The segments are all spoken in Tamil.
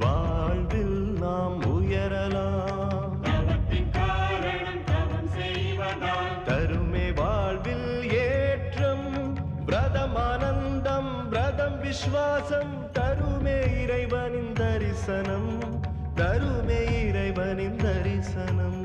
வாழ்வில் நாம் உயரலாம், தருமே வாழ்வில் ஏற்றம், விரதம் ஆனந்தம், விரதம் விஸ்வாசம், தருமே இறைவனின் தரிசனம், தருமே இறைவனின் தரிசனம்.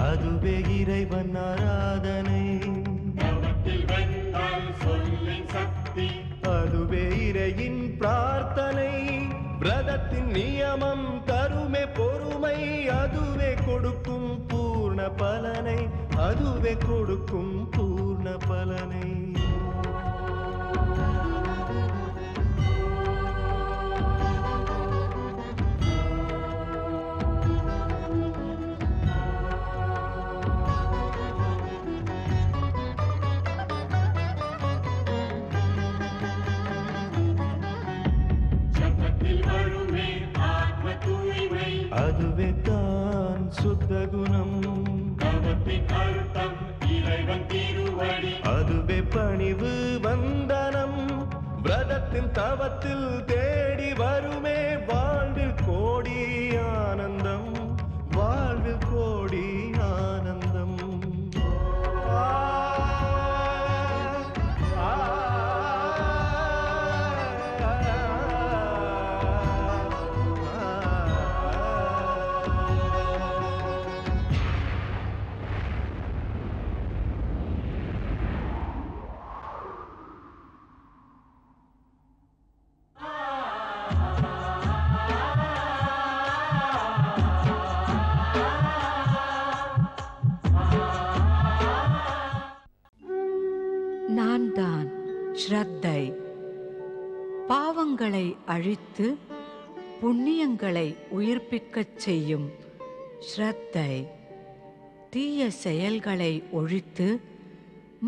அதுவே இறைவன் ஆராதனை, அதுவே இறையின் பிரார்த்தனை, விரதத்தின் நியமம் தருமே பொறுமை, அதுவே கொடுக்கும் பூர்ண பலனை, அதுவே கொடுக்கும் பூர்ண பலனை. அதுவே தான் சுத்த குணம், அதுவே பணிவு வந்தனம், விரதத்தின் தவத்தில் தேடி வருமே வாழ்வில் கோடி ஆனந்தம், வாழ்வில் கோடி ஆனந்தம். நான் தான் ஸ்ரத்தை, பாவங்களை அழித்து புண்ணியங்களை உயிர்ப்பிக்கச் செய்யும் ஸ்ரத்தை, தீய செயல்களை ஒழித்து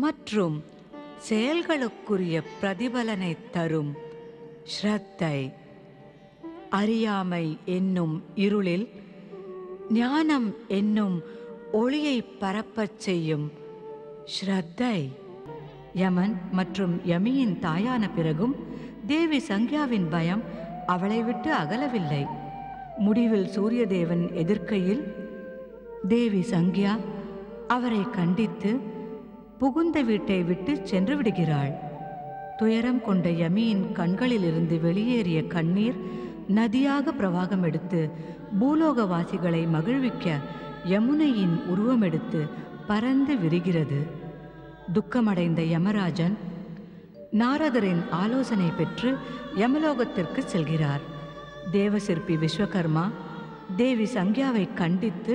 மற்றும் செயல்களுக்குரிய பிரதிபலனை தரும் ஸ்ரத்தை, அறியாமை என்னும் இருளில் ஞானம் என்னும் ஒளியை பரப்பச் செய்யும் ஸ்ரத்தை. யமன் மற்றும் யமியின் தாயான பிறகும் தேவி சங்கியாவின் பயம் அவளை விட்டு அகலவில்லை. முடிவில் சூரியதேவன் எதிர்க்கையில் தேவி சங்கியா அவரை கண்டித்து புகுந்த வீட்டை விட்டு சென்று விடுகிறாள். துயரம் கொண்ட யமியின் கண்களிலிருந்து வெளியேறிய கண்ணீர் நதியாக பிரவாகம் எடுத்து பூலோகவாசிகளை மகிழ்விக்க யமுனையின் உருவமெடுத்து பறந்து விரிகிறது. துக்கமடைந்த யமராஜன் நாரதரின் ஆலோசனை பெற்று யமலோகத்திற்கு செல்கிறார். தேவசிற்பி விஸ்வகர்மா தேவி சங்கியாவை கண்டித்து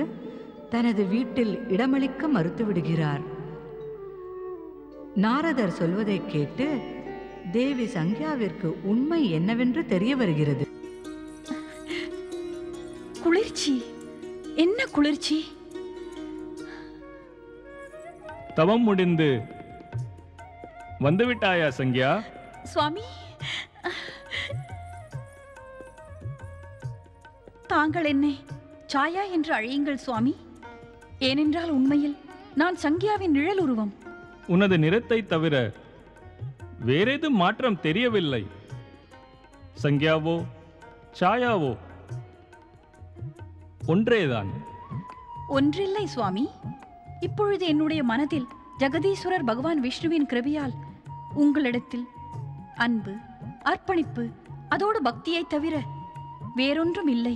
தனது வீட்டில் இடமளிக்க மறுத்துவிடுகிறார். நாரதர் சொல்வதை கேட்டு தேவி சங்கியாவிற்கு உண்மை என்னவென்று தெரிய வருகிறது. குளிர்ச்சி, என்ன குளிர்ச்சி! தவம் முடிந்து வந்துவிட்டாயா சங்கியா? சுவாமி, தாங்கள் என்னை சாயா என்று அழையுங்கள் சுவாமி. ஏனென்றால் உண்மையில் நான் சங்கியாவின் நிழல் உருவம். உனது நிறத்தை தவிர வேறேதும் மாற்றம் தெரியவில்லை. சங்கியாவோ சாயாவோ ஒன்றேதான். ஒன்றில்லை சுவாமி. இப்பொழுது என்னுடைய மனதில் ஜெகதீஸ்வரர் பகவான் விஷ்ணுவின் கிருபையால் உங்களிடத்தில் அன்பு, அர்ப்பணிப்பு, அதோடு பக்தியை தவிர வேறொன்றும் இல்லை.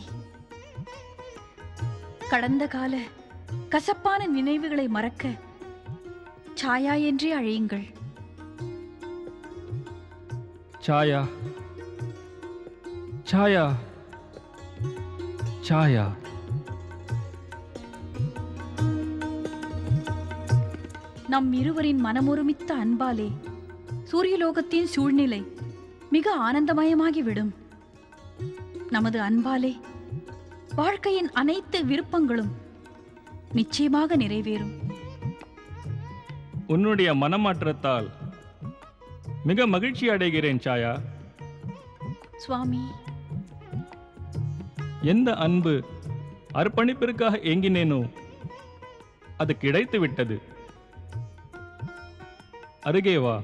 கடந்த கால கசப்பான நினைவுகளை மறக்க சாயா என்றே அழையுங்கள். சாயா, சாயா, சாயா. நம் இருவரின் மனமொருமித்த அன்பாலே சூரியலோகத்தின் சூழ்நிலை மிக ஆனந்தமயமாகிவிடும். நமது அன்பாலே வாழ்க்கையின் அனைத்து விருப்பங்களும் நிச்சயமாக நிறைவேறும். உன்னுடைய மனமாற்றத்தால் மிக மகிழ்ச்சி அடைகிறேன் சாயா. சுவாமி, எந்த அன்பு அர்ப்பணிப்பிற்காக ஏங்கினேனோ அது கிடைத்து விட்டது. அருகே வா,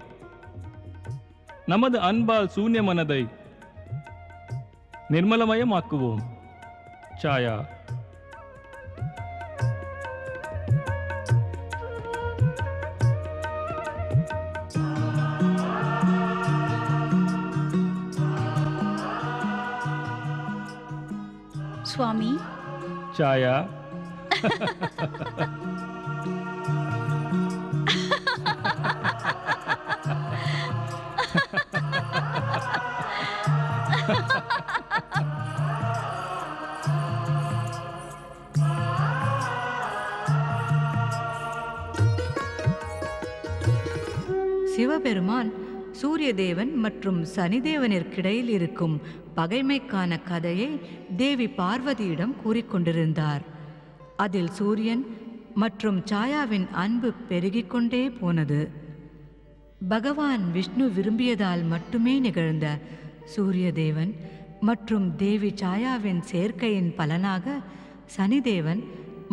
நமது அன்பால் சூன்ய மனதை நிர்மலமயமாக்குவோம். சாயா, சுவாமி. சாயா. சிவபெருமான் சூரியதேவன் மற்றும் சனிதேவனிற்கிடையில் இருக்கும் பகைமைக்கான கதையை தேவி பார்வதியிடம் கூறிக்கொண்டிருந்தார். அதில் சூரியன் மற்றும் சாயாவின் அன்பு பெருகிக் கொண்டே போனது. பகவான் விஷ்ணு விரும்பியதால் மட்டுமே நிகழ்ந்த சூரியதேவன் மற்றும் தேவி சாயாவின் சேர்க்கையின் பலனாக சனிதேவன்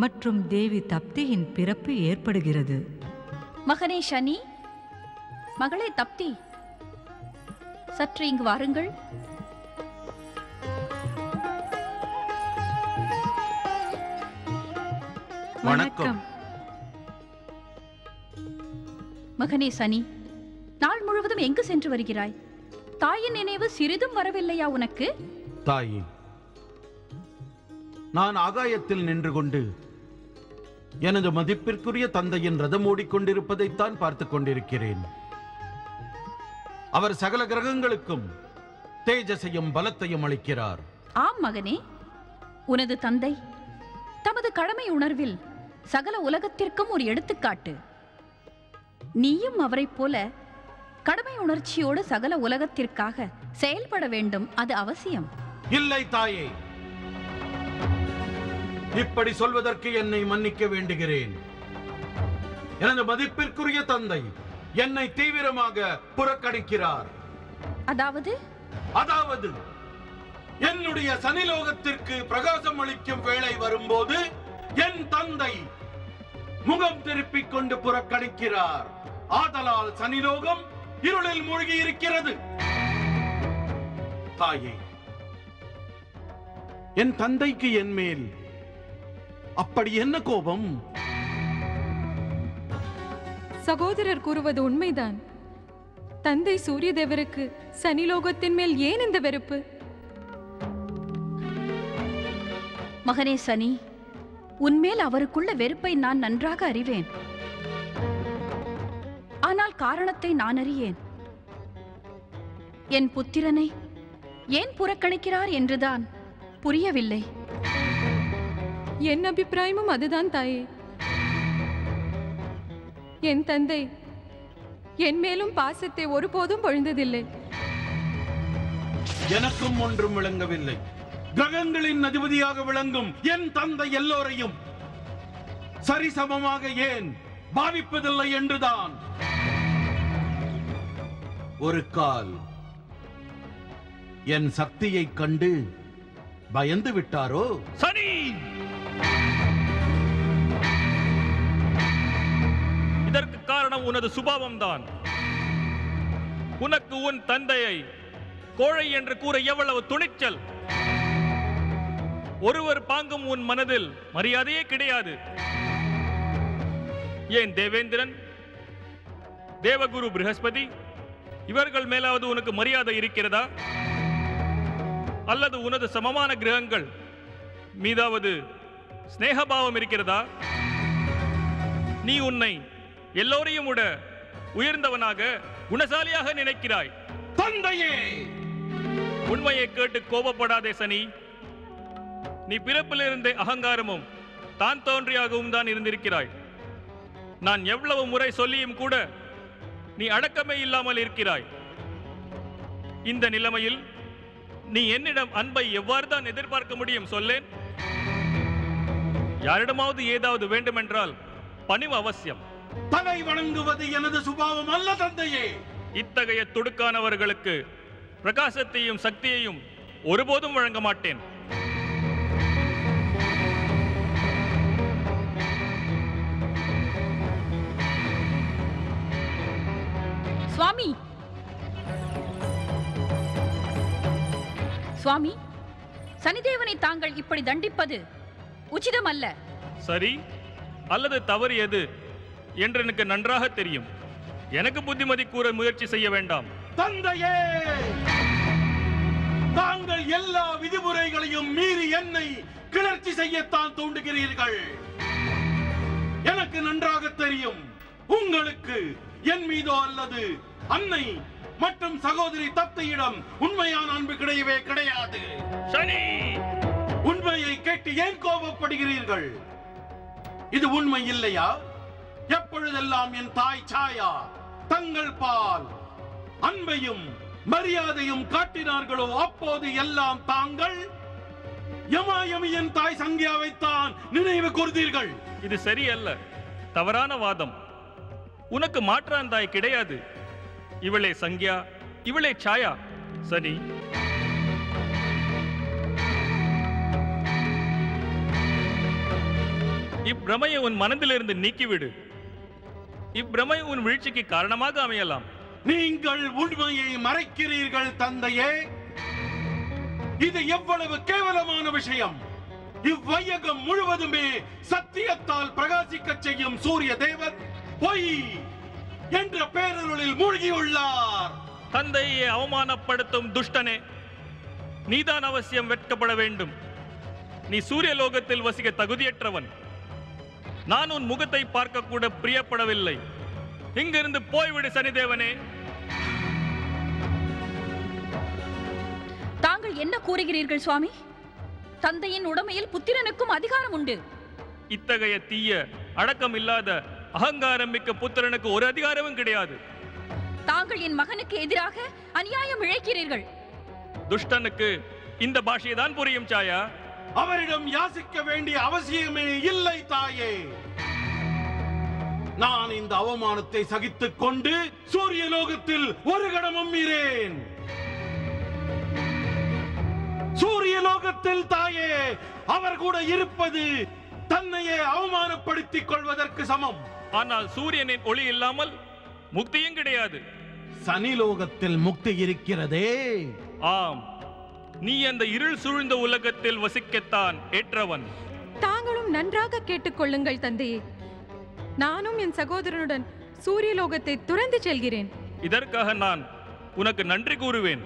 மற்றும் தேவி தப்தியின் பிறப்பு ஏற்படுகிறது. மகனே சனி, மகளே தப்தி, சற்று இங்கு வாருங்கள். வணக்கம். மகனே சனி, நாள் முழுவதும் எங்கு சென்று வருகிறாய்? தாயின் நினைவு சிறிதும் வரவில்லையா உனக்கு? தாயே, நான் ஆகாயத்தில் நின்று கொண்டு எனது மதிப்பிற்குரிய தந்தையின் ரதம் ஓடிக்கொண்டிருப்பதைத்தான் பார்த்துக் கொண்டிருக்கிறேன். அவர் சகல கிரகங்களுக்கும் தேஜசையும் பலத்தையும் அளிக்கிறார். ஆம் மகனே, உனது தந்தை தமது கடமை உணர்வில் சகல உலகத்திற்கும் ஒரு எடுத்துக்காட்டு. நீயும் அவரைப் போல கடமை உணர்ச்சியோடு சகல உலகத்திற்காக செயல்பட வேண்டும், அது அவசியம். இல்லை தாயே, இப்படி சொல்வதற்கு என்னை மன்னிக்க வேண்டுகிறேன். எனது மதிப்பிற்குரிய தந்தை என்னை தீவிரமாக புறக்கணிக்கிறார். அதாவது என்னுடைய சனிலோகத்திற்கு பிரகாசம் அளிக்கும் வேளை வரும்போது என் தந்தை முகம் திருப்பிக் கொண்டு புறக்கணிக்கிறார். ஆதலால் சனிலோகம் இருளில் மூழ்கி இருக்கிறது. தாயே, என் தந்தைக்கு என் மேல் அப்படி என்ன கோபம்? சகோதரர் கூறுவது உண்மைதான். தந்தை சூரியதேவருக்கு சனிலோகத்தின் மேல் ஏன் இந்த வெறுப்பு? மகனே சனி, உன்மேல் அவருக்குள்ள வெறுப்பை நான் நன்றாக அறிவேன். ஆனால் காரணத்தை நான் அறியேன். என் புத்திரனை ஏன் புறக்கணிக்கிறார் என்றுதான் புரியவில்லை. என் அபிப்பிராயமும் அதுதான் தாயே. என் தந்தை என் மேலும் பாசத்தை ஒருபோதும் பொழிந்ததில்லை. எனக்கும் ஒன்றும் விளங்கவில்லை. கிரகங்களின் அதிபதியாக விளங்கும் என் தந்தை எல்லோரையும் சரிசமமாக ஏன் பாவிப்பதில்லை என்றுதான். ஒரு கால் என் சக்தியை கண்டு பயந்து விட்டாரோ? சனி, இதற்கு காரணம் உனது சுபாவம்தான். உனக்கு உன் தந்தையை கோழை என்று கூற எவ்வளவு துணிச்சல்! ஒருவர் பாங்கும் உன் மனதில் மரியாதையே கிடையாது. ஏன் தேவேந்திரன், தேவகுரு ப்ரஹஸ்பதி இவர்கள் மேலாவது உனக்கு மரியாதை இருக்கிறதா? அல்லது உனது சமமான கிரகங்கள் மீதாவது ஸ்நேகபாவம் இருக்கிறதா? நீ உன்னை எல்லோரையும் விட உயர்ந்தவனாக, குணசாலியாக நினைக்கிறாய். தந்தையே, உண்மையை கேட்டு கோபப்படாதே சனி. நீ பிறப்பிலிருந்தே அகங்காரமும் தான் தோன்றியாகவும் தான் இருந்திருக்கிறாய். நான் எவ்வளவு முறை சொல்லியும் கூட நீ அடக்கமே இல்லாமல் இருக்கிறாய். இந்த நிலைமையில் நீ என்னிடம் அன்பை எவ்வாறு தான் எதிர்பார்க்க முடியும் சொல்லேன்? யாரிடமாவது ஏதாவது வேண்டுமென்றால் பணிவு அவசியம். தலை வணங்குவது எனது சுபாவம் அல்ல தந்தையே. இத்தகைய துடுக்கானவர்களுக்கு பிரகாசத்தையும் சக்தியையும் ஒருபோதும் வழங்க மாட்டேன். சுவாமி, சுவாமி, சனிதேவனை தாங்கள் இப்படி தண்டிப்பது உச்சிதமல்ல. சரி அல்லது தவறு எது என்று எனக்கு நன்றாக தெரியும். எனக்கு புத்திமதி கூற முயற்சி செய்ய வேண்டாம். தந்தையே, தாங்கள் எல்லா விதிமுறைகளையும் மீறி என்னை கிளர்ச்சி செய்யத்தான் தூண்டுகிறீர்கள். எனக்கு நன்றாக தெரியும், உங்களுக்கு என் மீதோ அல்லது அன்னை மற்றும் சகோதரி தத்தையிடம் உண்மையான அன்பு கிடையவே கிடையாது. சனி, உண்மையை கேட்டு ஏன் கோபப்படுகிறீர்கள்? இது உண்மை இல்லையா? எப்பொழுதெல்லாம் என் தாய் சாயா தங்கள் பால் அன்பையும் மரியாதையும் காட்டினார்களோ அப்போது எல்லாம் தாங்கள் யமாயமியின் தாய் சங்கியாவைத்தான் நினைவு கூர்ந்தீர்கள். இது சரியல்ல, தவறான வாதம். உனக்கு மாற்றான் தாய் கிடையாது. இவளே சங்கியா, இவளே சாயா. சனி, இப்பிரமையை உன் மனதிலிருந்து நீக்கிவிடு. இப்பிரமை உன் வீழ்ச்சிக்கு காரணமாக அமையலாம். நீங்கள் உண்மையை மறைக்கிறீர்கள் தந்தையே. இது எவ்வளவு கேவலமான விஷயம்! இவ்வையகம் முழுவதுமே சத்தியத்தால் பிரகாசிக்க செய்யும் சூரிய தேவர் பொய் என்ற பேரருளில் மூழ்கியுள்ளார். தந்தையை அவமானப்படுத்தும் துஷ்டனே, நீதான் அவசியம் வெட்கப்பட வேண்டும். நீ சூரிய லோகத்தில் வசிக்க தகுதியற்றவன். நான் உன் முகத்தை பார்க்க கூட பிரியப்படவில்லை. இங்கிருந்து போய்விடு சனிதேவனே. தாங்கள் என்ன கூறுகிறீர்கள் சுவாமி? தந்தையின் உடமையில் புத்திரனுக்கும் அதிகாரம் உண்டு. இத்தகைய தீய அடக்கம் இல்லாத அகங்காரம் மிக்க புத்திரனுக்கு ஒரு அதிகாரமும் கிடையாது. தாங்கள் என் மகனுக்கு எதிராக அநியாயம் இழைக்கிறீர்கள். துஷ்டனுக்கு இந்த பாஷை தான் புரியும் சாயா. அவரிடம் யாசிக்க வேண்டிய அவசியமே இல்லை தாயே. நான் இந்த அவமானத்தை சகித்துக் கொண்டு சூரிய லோகத்தில் ஒரு கணமும் மீறேன். சூரிய லோகத்தில் தாயே அவர் கூட இருப்பது தன்னையே அவமானப்படுத்திக் கொள்வதற்கு சமம். ஆனால் சூரியனின் ஒளி இல்லாமல் முக்தியும் கிடையாது. சனி லோகத்தில் முக்தி இருக்கிறதே. ஆம், நீ அந்த இருள் சூழ்ந்த உலகத்தில் வசிக்கத்தான் ஏற்றவன். தாங்களும் நன்றாக கேட்டுக்கொள்ளுங்கள் தந்தையே. நானும் என் சகோதரனுடன் சூரிய லோகத்தை துறந்து செல்கிறேன். இதற்காக நான் உனக்கு நன்றி கூறுவேன்.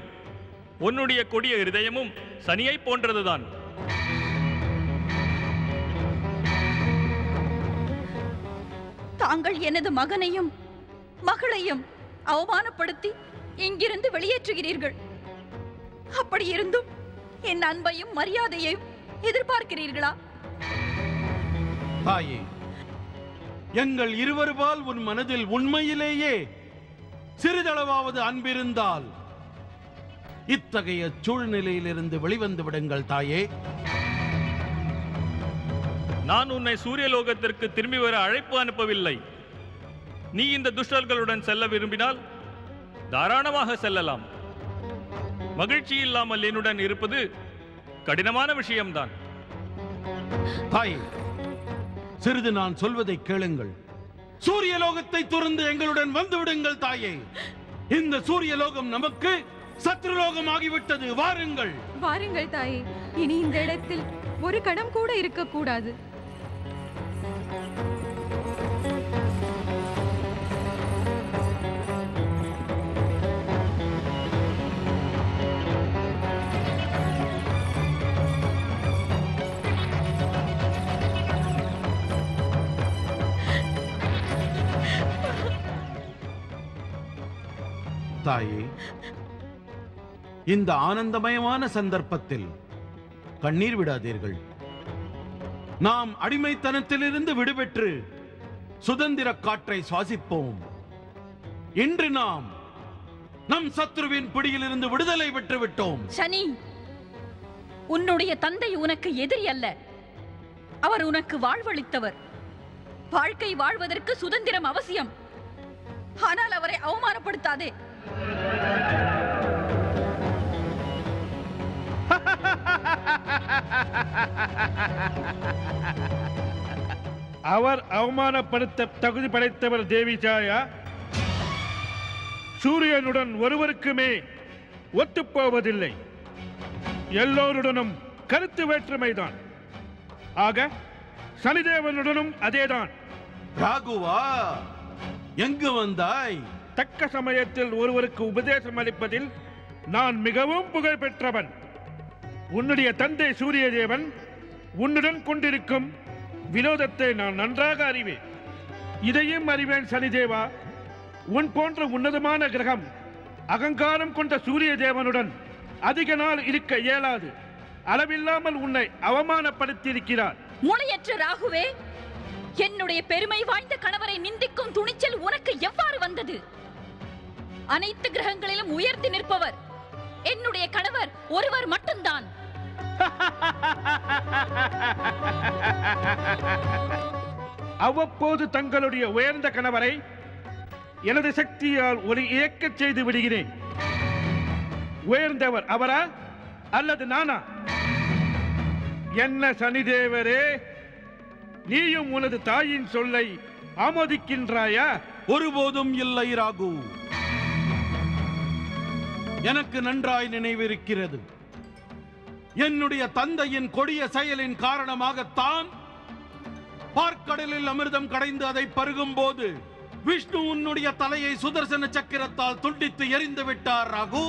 உன்னுடைய கொடிய இருதயமும் சனியை போன்றதுதான். தாங்கள் எனது மகனையும் மகளையும் அவமானப்படுத்தி இங்கிருந்து வெளியேற்றுகிறீர்கள். அப்படி இருந்தும் என் அன்பையும் மரியாதையையும் எதிர்பார்க்கிறீர்களா? தாயே, எங்கள் இருவருபால் உன் மனதில் உண்மையிலேயே சிறிதளவாவது அன்பிருந்தால் இத்தகைய சூழ்நிலையிலிருந்து வெளிவந்து விடுங்கள் தாயே. நான் உன்னை சூரிய லோகத்திற்கு திரும்பி வர அழைப்பு அனுப்பவில்லை. நீ இந்த துஷ்டர்களுடன் செல்ல விரும்பினால் தாராளமாக செல்லலாம். மகிழ்ச்சி இல்லாமல் என்னுடன் இருப்பது கடினமான விஷயம்தான். தாயே, சிறிது நான் சொல்வதை கேளுங்கள். சூரிய லோகத்தை துறந்து எங்களுடன் வந்து விடுங்கள் தாயே. இந்த சூரிய லோகம் நமக்கு சத்ருலோகம் ஆகிவிட்டது. வாருங்கள். வாருங்கள் தாயே. இனி இந்த இடத்தில் ஒரு கணம் கூட இருக்கக்கூடாது. தாயே, இந்த ஆனந்தமயமான சந்தர்ப்பத்தில் கண்ணீர் விடாதீர்கள். நாம் அடிமைத்தனத்திலிருந்து விடுபெற்று சுதந்திர காற்றை சுவாசிப்போம். இன்று நாம் நம் சத்ருவின் பிடியிலிருந்து விடுதலை பெற்று விட்டோம். சனி, உன்னுடைய தந்தை உனக்கு எதிரி அல்ல, அவர் உனக்கு வாழ்வளித்தவர். வாழ்க்கை வாழ்வதற்கு சுதந்திரம் அவசியம். ஆனால் அவரை அவமானப்படுத்தாதே. அவர் அவமானப்படுத்த தகுதி படைத்தவர் தேவிஜாயா. சூரியனுடன் ஒருவருக்குமே ஒத்துப்போவதில்லை. எல்லோருடனும் கருத்து வேற்றுமைதான். ஆக சனிதேவனுடனும் அதேதான். ராகுவா, எங்கு வந்தாய்? தக்க சமயத்தில் ஒருவருக்கு உபதேசம் அளிப்பதில் நான் மிகவும் புகழ் பெற்றவன். உன்னுடைய தந்தை சூரிய தேவன் உன்னுடன் கொண்டிருக்கும் வினோதத்தை நான் நன்றாக அறிவேன். இதையும் அறிவேன் சனிதேவா. உன் போன்ற உன்னதமான கிரகம் அகங்காரம் கொண்ட சூரிய தேவனுடன் அதிக நாள் இருக்க இயலாது. அளவில்லாமல் உன்னை அவமானப்படுத்தியிருக்கிறார். மூளையற்ற ராகுவே, என்னுடைய பெருமை வாய்ந்த கணவரை நிந்திக்கும் துணிச்சல் உனக்கு எவ்வாறு வந்தது? அனைத்து கிரகங்களிலும் உயர்த்தி நிற்பவர் என்னுடைய கணவர் ஒருவர் மட்டும்தான். அவ்வப்போது தங்களுடைய உயர்ந்த கணவரை எனது சக்தியால் ஒரு இயக்கச் செய்து விடுகிறேன். உயர்ந்தவர் அவரா அல்லது நானா? என்ன சனிதேவரே, நீயும் உனது தாயின் சொல்லை ஆமோதிக்கின்றாயா? ஒருபோதும் இல்லை ராகு. எனக்கு நன்றாய் நினைவிருக்கிறது. என்னுடைய தந்தையின் கொடிய செயலின் காரணமாகத்தான் பார்க்கடலில் அமிர்தம் கடைந்து அதை பருகும் போது விஷ்ணு உன்னுடைய தலையை சுதர்சன சக்கரத்தால் துண்டித்து எரிந்து விட்டார் ராகு.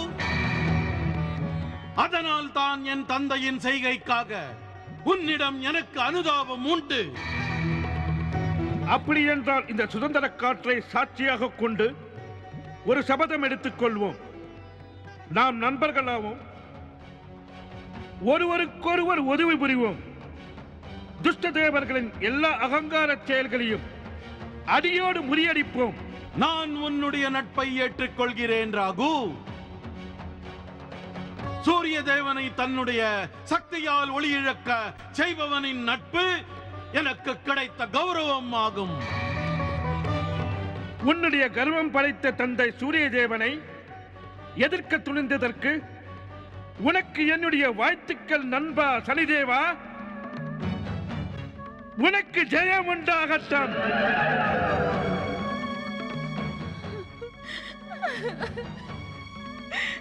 அதனால் தான் என் தந்தையின் செய்கைக்காக உன்னிடம் எனக்கு அனுதாபம் உண்டு. அப்படி என்றால் இந்த சுதந்திர காற்றை சாட்சியாக கொண்டு ஒரு சபதம் எடுத்துக் கொள்வோம். நாம் நண்பர்களாவோம், ஒருவருக்கொருவர் உதவி புரிவோம். துஷ்ட தேவர்களின் எல்லா அகங்கார செயல்களையும் அடியோடு முறியடிப்போம். நான் உன்னுடைய நட்பை ஏற்றுக்கொள்கிறேன் ராகு. சூரிய தேவனை தன்னுடைய சக்தியால் ஒளி இழக்க செய்பவனின் நட்பு எனக்கு கிடைத்த கௌரவம் ஆகும். உன்னுடைய கர்வம் படைத்த தந்தை சூரிய தேவனை எதிர்க்க துணிந்ததற்கு உனக்கு என்னுடைய வாழ்த்துக்கள் நண்பா சனிதேவா. உனக்கு ஜெயம் உண்டாகட்டும்.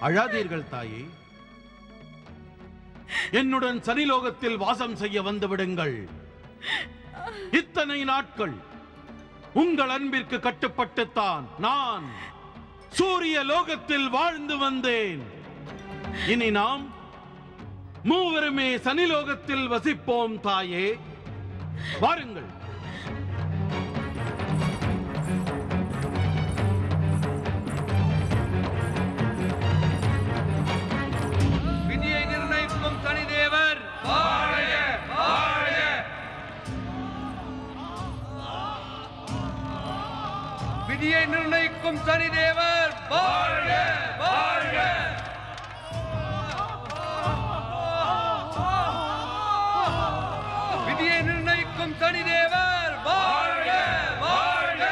அழாதீர்கள் தாயே. என்னுடன் சனிலோகத்தில் வாசம் செய்ய வந்து விடுங்கள். இத்தனை நாட்கள் உங்கள் அன்பிற்கு கட்டுப்பட்டுத்தான் நான் சூரிய லோகத்தில் வாழ்ந்து வந்தேன். இனி நாம் மூவருமே சனிலோகத்தில் வசிப்போம் தாயே. வாருங்கள். விதியை நிர்ணயிக்கும் சனிதேவர் வாழ்க வாழ்க. விதியை நிர்ணயிக்கும் சனிதேவர் வாழ்க வாழ்க. விதியை நிர்ணயிக்கும் சனிதேவர் வாழ்க வாழ்க.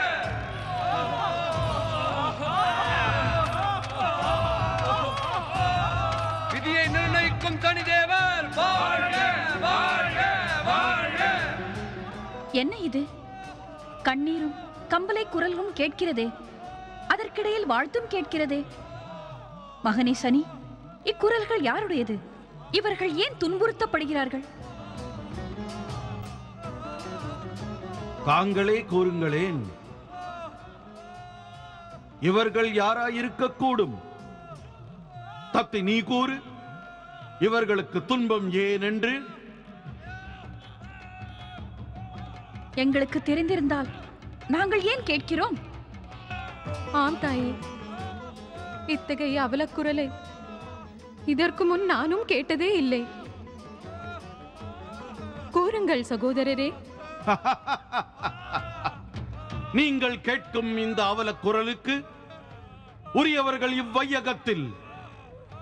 விதியை நிர்ணயிக்கும் சனிதேவர் வாழ்க வாழ்க வாழ்க. என்ன இது? கண்ணீரும் கம்பலை குரலும் கேட்கிறதே, அதற்கிடையில் வாழ்த்தும் கேட்கிறதே. மகனே சனி, இக்குரல்கள் யாருடையது? இவர்கள் ஏன் துன்புறுத்தப்படுகிறார்கள்? தாங்களே கூறுங்களேன். இவர்கள் யாராயிருக்கக்கூடும்? தத்தை நீ கூறு. இவர்களுக்கு துன்பம் ஏன் என்று? எங்களுக்கு தெரிந்திருந்தால் நாங்கள் ஏன் கேட்கிறோம்? ஆம் தாயே, இத்தகைய அவலக்குரலை இதற்கு முன் நானும் கேட்டதே இல்லை. கூறுங்கள் சகோதரரே. நீங்கள் கேட்கும் இந்த அவலக்குரலுக்கு உரியவர்கள் இவ்வையகத்தில்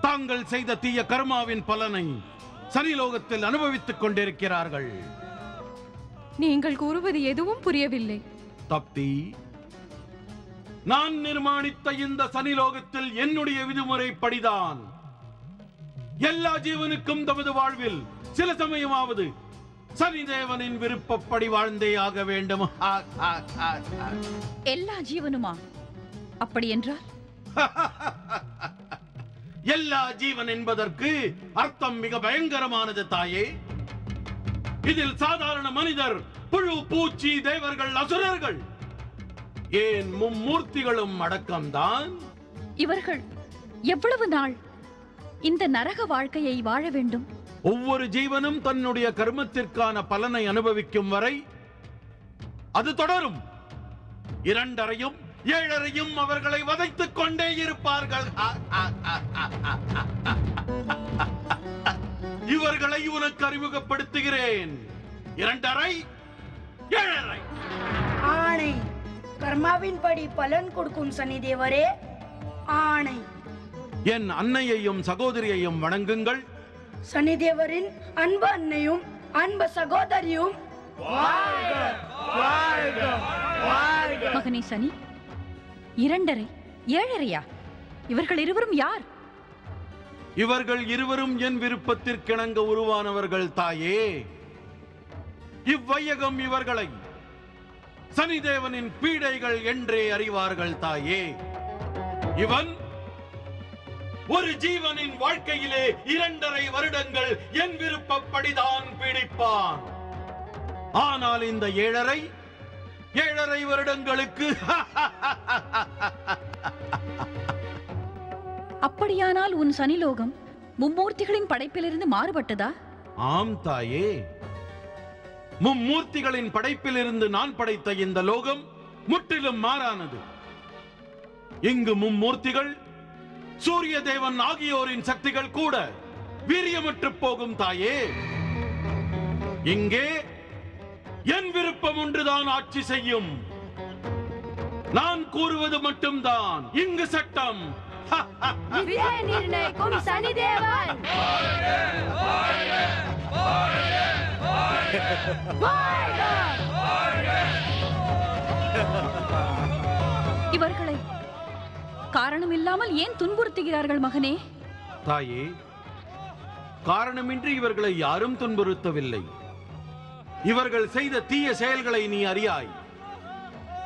தாங்கள் செய்த தீய கர்மாவின் பலனை சனிலோகத்தில் அனுபவித்துக் கொண்டிருக்கிறார்கள். நீங்கள் கூறுவது எதுவும் புரியவில்லை. தப்தி, நான் நிர்மாணித்த இந்த சனிலோகத்தில் என்னுடைய விதிமுறைப்படிதான் எல்லா ஜீவனுக்கும் தமது வாழ்வில் சில சமயமாவது சனிதேவனின் விருப்பப்படி வாழ்ந்தே ஆக வேண்டும். எல்லா ஜீவனுமா? அப்படி என்றால் எல்லா ஜீவன் என்பதற்கு அர்த்தம் மிக பயங்கரமானது தாயே. இதில் சாதாரண மனிதர், புழு, பூச்சி, தேவர்கள், அசுரர்கள், ஏன் மும்மூர்த்திகளும் அடக்கம்தான். இவர்கள் எவ்வளவு நாள் இந்த நரக வாழ்க்கையை வாழ வேண்டும்? ஒவ்வொரு ஜீவனும் தன்னுடைய கர்மத்திற்கான பலனை அனுபவிக்கும் வரை அது தொடரும். 2 7 அவர்களை வதைத்துக் கொண்டே இருப்பார்கள். இவர்களை உனக்கு அறிமுகப்படுத்துகிறேன். 2 7 ஆணை. கர்மாவின்படி பலன் கொடுக்கும் சனி தேவரே, ஆணை. என் அன்னையையும் சகோதரியையும் வணங்குங்கள். சனிதேவரின் அன்பு அன்னையும் அன்பு சகோதரியும் மகனே சனி, 2 7 இவர்கள் இருவரும் யார்? இவர்கள் இருவரும் என் விருப்பத்திற்கிணங்க உருவானவர்கள் தாயே. இவ்வையகம் இவர்களை சனிதேவனின் பீடைகள் என்றே அறிவார்கள் தாயே. இவன் ஒரு ஜீவனின் வாழ்க்கையிலே 2.5 வருடங்கள் என் விருப்பப்படிதான் பீடிப்பான். ஆனால் இந்த 7.5 வருடங்களுக்கு அப்படியானால் உன் சனிலோகம் மும்மூர்த்திகளின் படைப்பிலிருந்து மாறுபட்டதா? ஆம் தாயே, மும்மூர்த்திகளின் படைப்பிலிருந்து நான் படைத்த இந்த லோகம் முற்றிலும் மாறானது. இங்கு மும்மூர்த்திகள், சூரிய தேவன் ஆகியோரின் சக்திகள் கூட வீரியமற்று போகும் தாயே. இங்கே என் விருப்பம் ஒன்றுதான் ஆட்சி செய்யும். நான் கூறுவது மட்டும்தான் இங்கு சட்டம். நிர்ணயிக்கும் சனிதேவன். இவர்களை காரணம் இல்லாமல் ஏன் துன்புறுத்துகிறார்கள் மகனே? தாயே, காரணமின்றி இவர்களை யாரும் துன்புறுத்தவில்லை. இவர்கள் செய்த தீய செயல்களை நீ அறியாய்.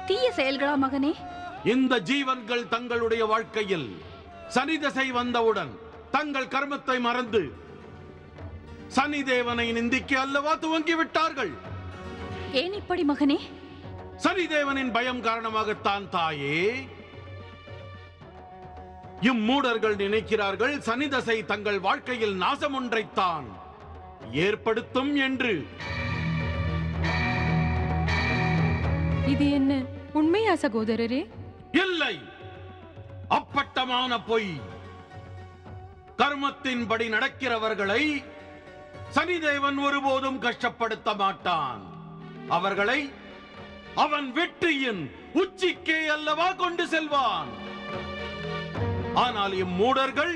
தீய செயல்களா மகனே? இந்த ஜீவன்கள் தங்களுடைய வாழ்க்கையில் சனி தசை வந்தவுடன் தங்கள் கர்மத்தை மறந்து சனி தேவனை நிந்திக்க அல்லவா துவங்கிவிட்டார்கள். ஏன் இப்படி மகனே? சனி தேவனின் பயம் காரணமாகத்தான் தாயே. இம்மூடர்கள் நினைக்கிறார்கள் சனி தசை தங்கள் வாழ்க்கையில் நாசம் ஒன்றைத்தான் ஏற்படுத்தும் என்று. இது என்ன உண்மையா சகோதரரே? இல்லை, அப்பட்டமான பொய். கர்மத்தின்படி நடக்கிறவர்களை சனிதேவன் ஒருபோதும் கஷ்டப்படுத்த மாட்டான். அவர்களை அவன் வெற்றியின் உச்சிக்கே அல்லவா கொண்டு செல்வான். ஆனால் இம்மூடர்கள்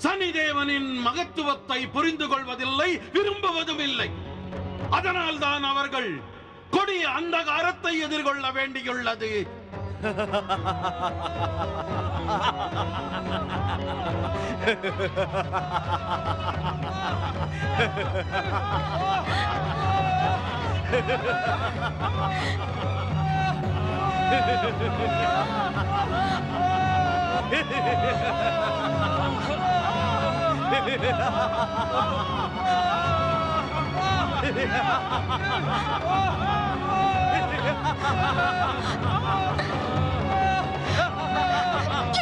சனிதேவனின் மகத்துவத்தை புரிந்து கொள்வதில்லை, விரும்புவதும் இல்லை. அதனால் தான் அவர்கள் கொடிய அந்தகாரத்தை எதிர்கொள்ள வேண்டியுள்ளது.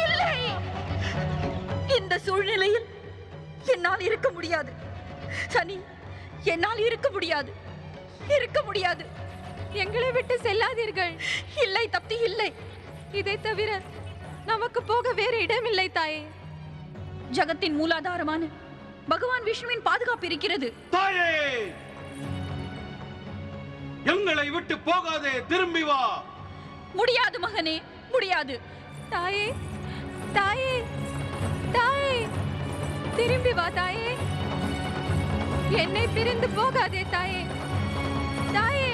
இல்லை! இந்த சூழ்நிலையில் என்னால் இருக்க முடியாது சனி, என்னால் இருக்க முடியாது, இருக்க முடியாது. எங்களை விட்டு செல்லாதீர்கள். இல்லை தப்தி, இல்லை. இதை தவிர நமக்கு போக வேறு இடமில்லை தாயே. ஜகத்தின் மூலாதாரமான பகவான் விஷ்ணுவின் பாதுகாப்பு இருக்கிறது. தாயே, எங்களை விட்டு போகாதே, திரும்பி வா. முடியாது மகனே, முடியாது. தாயே, தாயே, தாயே, திரும்பி வா தாயே. என்னை பிரிந்து போகாதே தாயே. தாயே,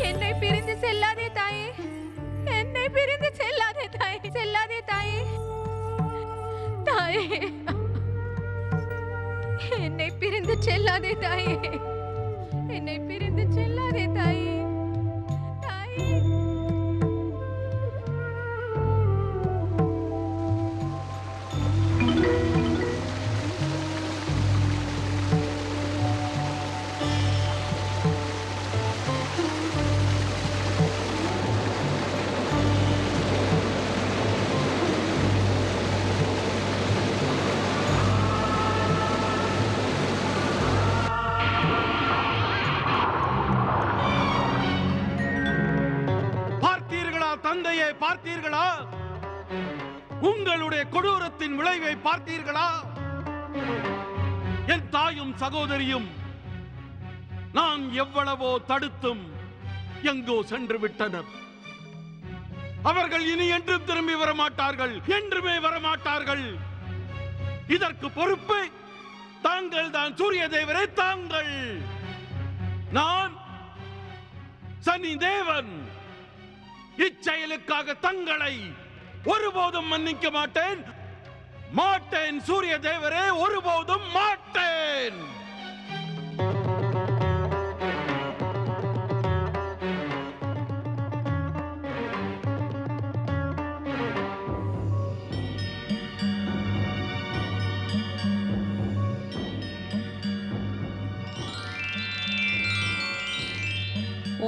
என்னை பிரிந்து செல்லாதே தாயே. என்னை பிரிந்து செல்லாதே தாயே. செல்லாதே தாயே. தாயே, என்னை பிரிந்து செல்லாதே தாயே. என்னை பிரிந்து செல்லாதே தாயே. தாயே. தந்தையை பார்த்தீர்களா? உங்களுடைய கொடூரத்தின் விளைவை பார்த்தீர்களா? என் தாயும் சகோதரியும் நான் எவ்வளவோ தடுத்தும் எங்கோ சென்று விட்டனர். அவர்கள் இனி என்றும் திரும்பி வரமாட்டார்கள், என்றுமே வரமாட்டார்கள். இதற்கு பொறுப்பு தாங்கள் தான், சூரிய தேவரே, தாங்கள். நான் சனி தேவன். இச்செயலுக்காக தங்களை ஒருபோதும் மன்னிக்க மாட்டேன். மாட்டேன் சூரிய தேவரே, ஒருபோதும் மாட்டேன்.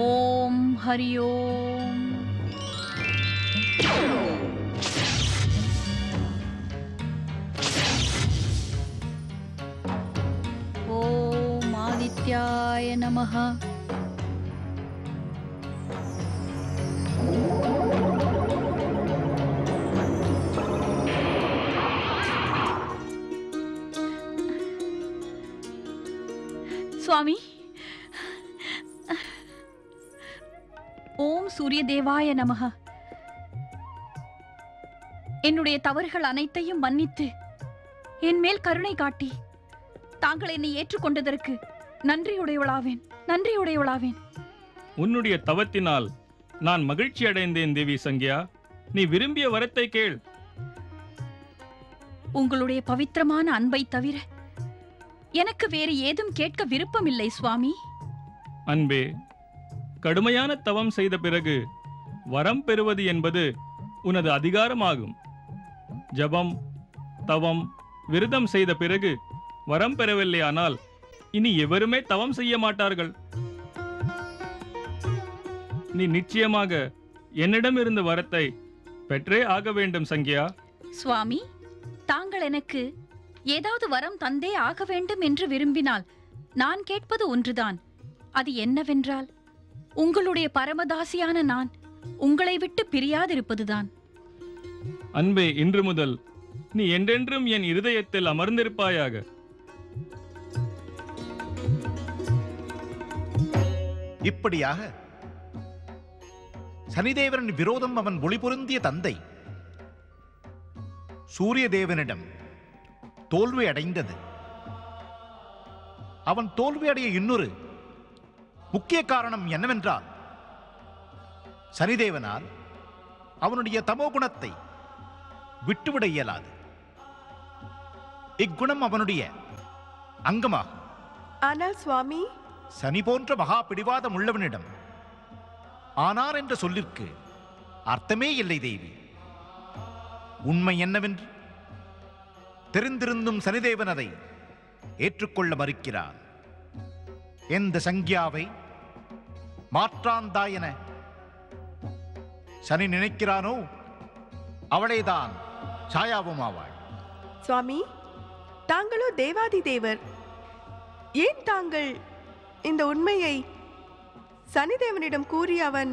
ஓம் ஹரி ஓம். ஓம் ஆதித்யாய நமஹ. சுவாமி, ஓம் சூரிய தேவாய நமஹ. என்னுடைய தவறுகள் அனைத்தையும் மன்னித்து என் மேல் கருணை காட்டி தாங்கள் என்னை ஏற்றுக்கொண்டதற்கு நன்றியுடையவளாவேன், நன்றியுடையவளாவேன். உன்னுடைய தவத்தினால் நான் மகிழ்ச்சி அடைந்தேன் தேவி சங்கியா. நீ விரும்பிய வரத்தை கேள். உங்களுடைய பவித்திரமான அன்பை தவிர எனக்கு வேறு ஏதும் கேட்க விருப்பமில்லை சுவாமி. அன்பே, கடுமையான தவம் செய்த பிறகு வரம் பெறுவது என்பது உனது அதிகாரமாகும். ஜபம், தவம், விரதம் செய்த பிறகு வரம் பெறவில்லையானால் இனி எவருமே தவம் செய்ய மாட்டார்கள். நீ நிச்சயமாக என்னிடமிருந்து வரத்தை பெற்றே ஆக வேண்டும் சங்கியா. சுவாமி, தாங்கள் எனக்கு ஏதாவது வரம் தந்தே ஆக வேண்டும் என்று விரும்பினால் நான் கேட்பது ஒன்றுதான். அது என்னவென்றால், உங்களுடைய பரமதாசியான நான் உங்களை விட்டு பிரியாதிருப்பதுதான். அன்பே, இன்று முதல் நீ என்றென்றும் என் இருதயத்தில் அமர்ந்திருப்பாயாக. இப்படியாக சனிதேவரின் விரோதம் அவன் ஒளி பொருந்திய தந்தை சூரிய தேவனிடம் தோல்வி அடைந்தது. அவன் தோல்வி அடைய இன்னொரு முக்கிய காரணம் என்னவென்றால், சனிதேவனால் அவனுடைய தமோ குணத்தை விட்டுவிட இயலாது. இக்குணம் அவனுடைய அங்கமாகும். ஆனால் சுவாமி, சனி போன்ற மகா பிடிவாதம் உள்ளவனிடம் ஆனார் என்ற சொல்லிற்கு அர்த்தமே இல்லை தேவி. உண்மை என்னவென்று தெரிந்திருந்தும் சனிதேவன் அதை ஏற்றுக்கொள்ள மறுக்கிறார். எந்த சங்கியாவை மாற்றாந்தாயென சனி நினைக்கிறானோ அவளேதான் சாயாவும் ஆவாள். சுவாமி, தாங்களோ தேவாதி தேவர். ஏன் தாங்கள் இந்த உண்மையை சனிதேவனிடம் கூறி அவன்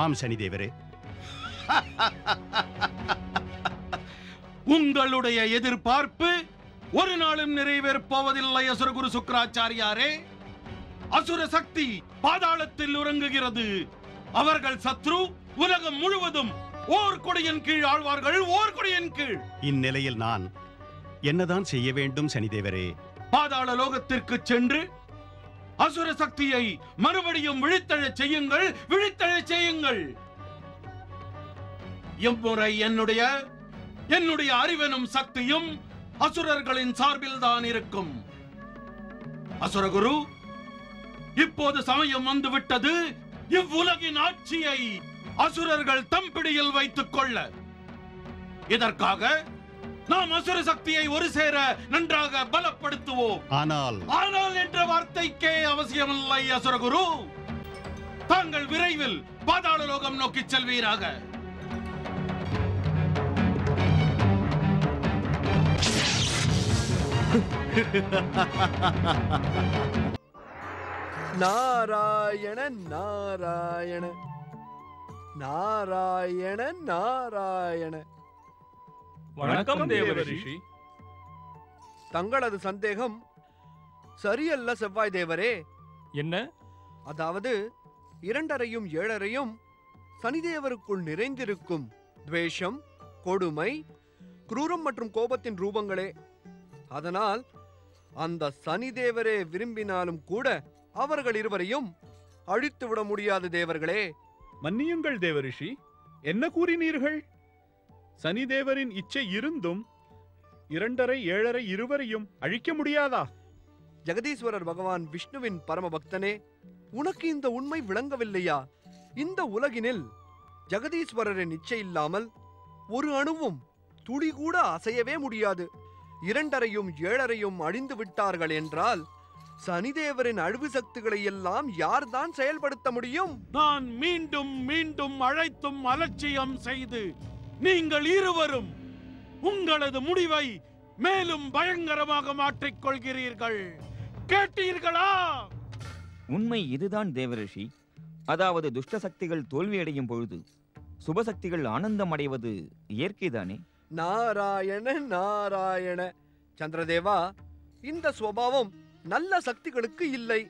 ஆம் சனிதேவரே. உங்களுடைய எதிர்பார்ப்பு ஒரு நாளும் நிறைவேறப்போவதில்லை அசுரகுரு சுக்கராச்சாரியாரே. அசுர சக்தி பாதாளத்தில் உறங்குகிறது. அவர்கள் சத்ரு உலகம் முழுவதும் ஓர் கொடியின் கீழ் ஆழ்வார்கள், ஓர் கொடியின் கீழ். இந்நிலையில் நான் என்னதான் செய்ய வேண்டும் சனிதேவரே? பாதாள லோகத்திற்கு சென்று அசுர சக்தியை மறுபடியும் விழித்தெழச் செய்யுங்கள், விழித்தெழச் செய்யுங்கள். எம்முறை என்னுடைய அறிவெனும் சக்தியும் அசுரர்களின் சார்பில் தான் இருக்கும். அசுரகுரு, இப்போது சமயம் வந்துவிட்டது. இவ்வுலகின் ஆட்சியை அசுரர்கள் தம்பிடியில் வைத்துக் கொள்ள. இதற்காக நாம் அசுர சக்தியை ஒரு சேர நன்றாக பலப்படுத்துவோம். ஆனால் என்ற வார்த்தைக்கே அவசியமில்லை அசுரகுரு. தாங்கள் விரைவில் பாதாள லோகம் நோக்கி செல்வீராக. நாராயண நாராயண நாராயண நாராயண. வணக்கம் தேவரிஷி. தங்களது சந்தேகம் சரியல்ல செவ்வாய் தேவரே. என்ன? அதாவது 2.5யும் 7.5யும் சனிதேவருக்குள் நிறைந்திருக்கும் துவேஷம், கொடுமை, குரூரம் மற்றும் கோபத்தின் ரூபங்களே. அதனால் அந்த சனிதேவரே விரும்பினாலும் கூட அவர்கள் இருவரையும் அழித்துவிட முடியாது தேவர்களே. மன்னியுங்கள் தேவரிஷி, என்ன கூறினீர்கள்? சனிதேவரின் இச்சை இருந்தும் 2.5, 7.5 இருவரையும் அழிக்க முடியாதா? ஜெகதீஸ்வரர் பகவான் விஷ்ணுவின் பரம பக்தனே, உனக்கு இந்த உண்மை விளங்கவில்லையா? இந்த உலகினில் ஜெகதீஸ்வரரின் இச்சை இல்லாமல் ஒரு அணுவும் துளி கூட அசையவே முடியாது. 2.5யும் 7.5யும் அழிந்து விட்டார்கள் என்றால் சனிதேவரின் அழிவு சக்திகளை எல்லாம் யார்தான் செயல்படுத்த முடியும்? நான் மீண்டும் மீண்டும் அழைத்தும் அலட்சியம் செய்து நீங்கள் இருவரும் உங்களது முடிவை மேலும் பயங்கரமாக மாற்றிக் கொள்கிறீர்கள். கேட்டீர்களா? உண்மை இதுதான் தேவரிஷி. அதாவது துஷ்ட சக்திகள் தோல்வியடையும் பொழுது சுபசக்திகள் ஆனந்தம் அடைவது இயற்கைதானே? நாராயண நாராயண. சந்திரதேவா, இந்த சுபாவம் நல்ல சக்திகளுக்கு இல்லை.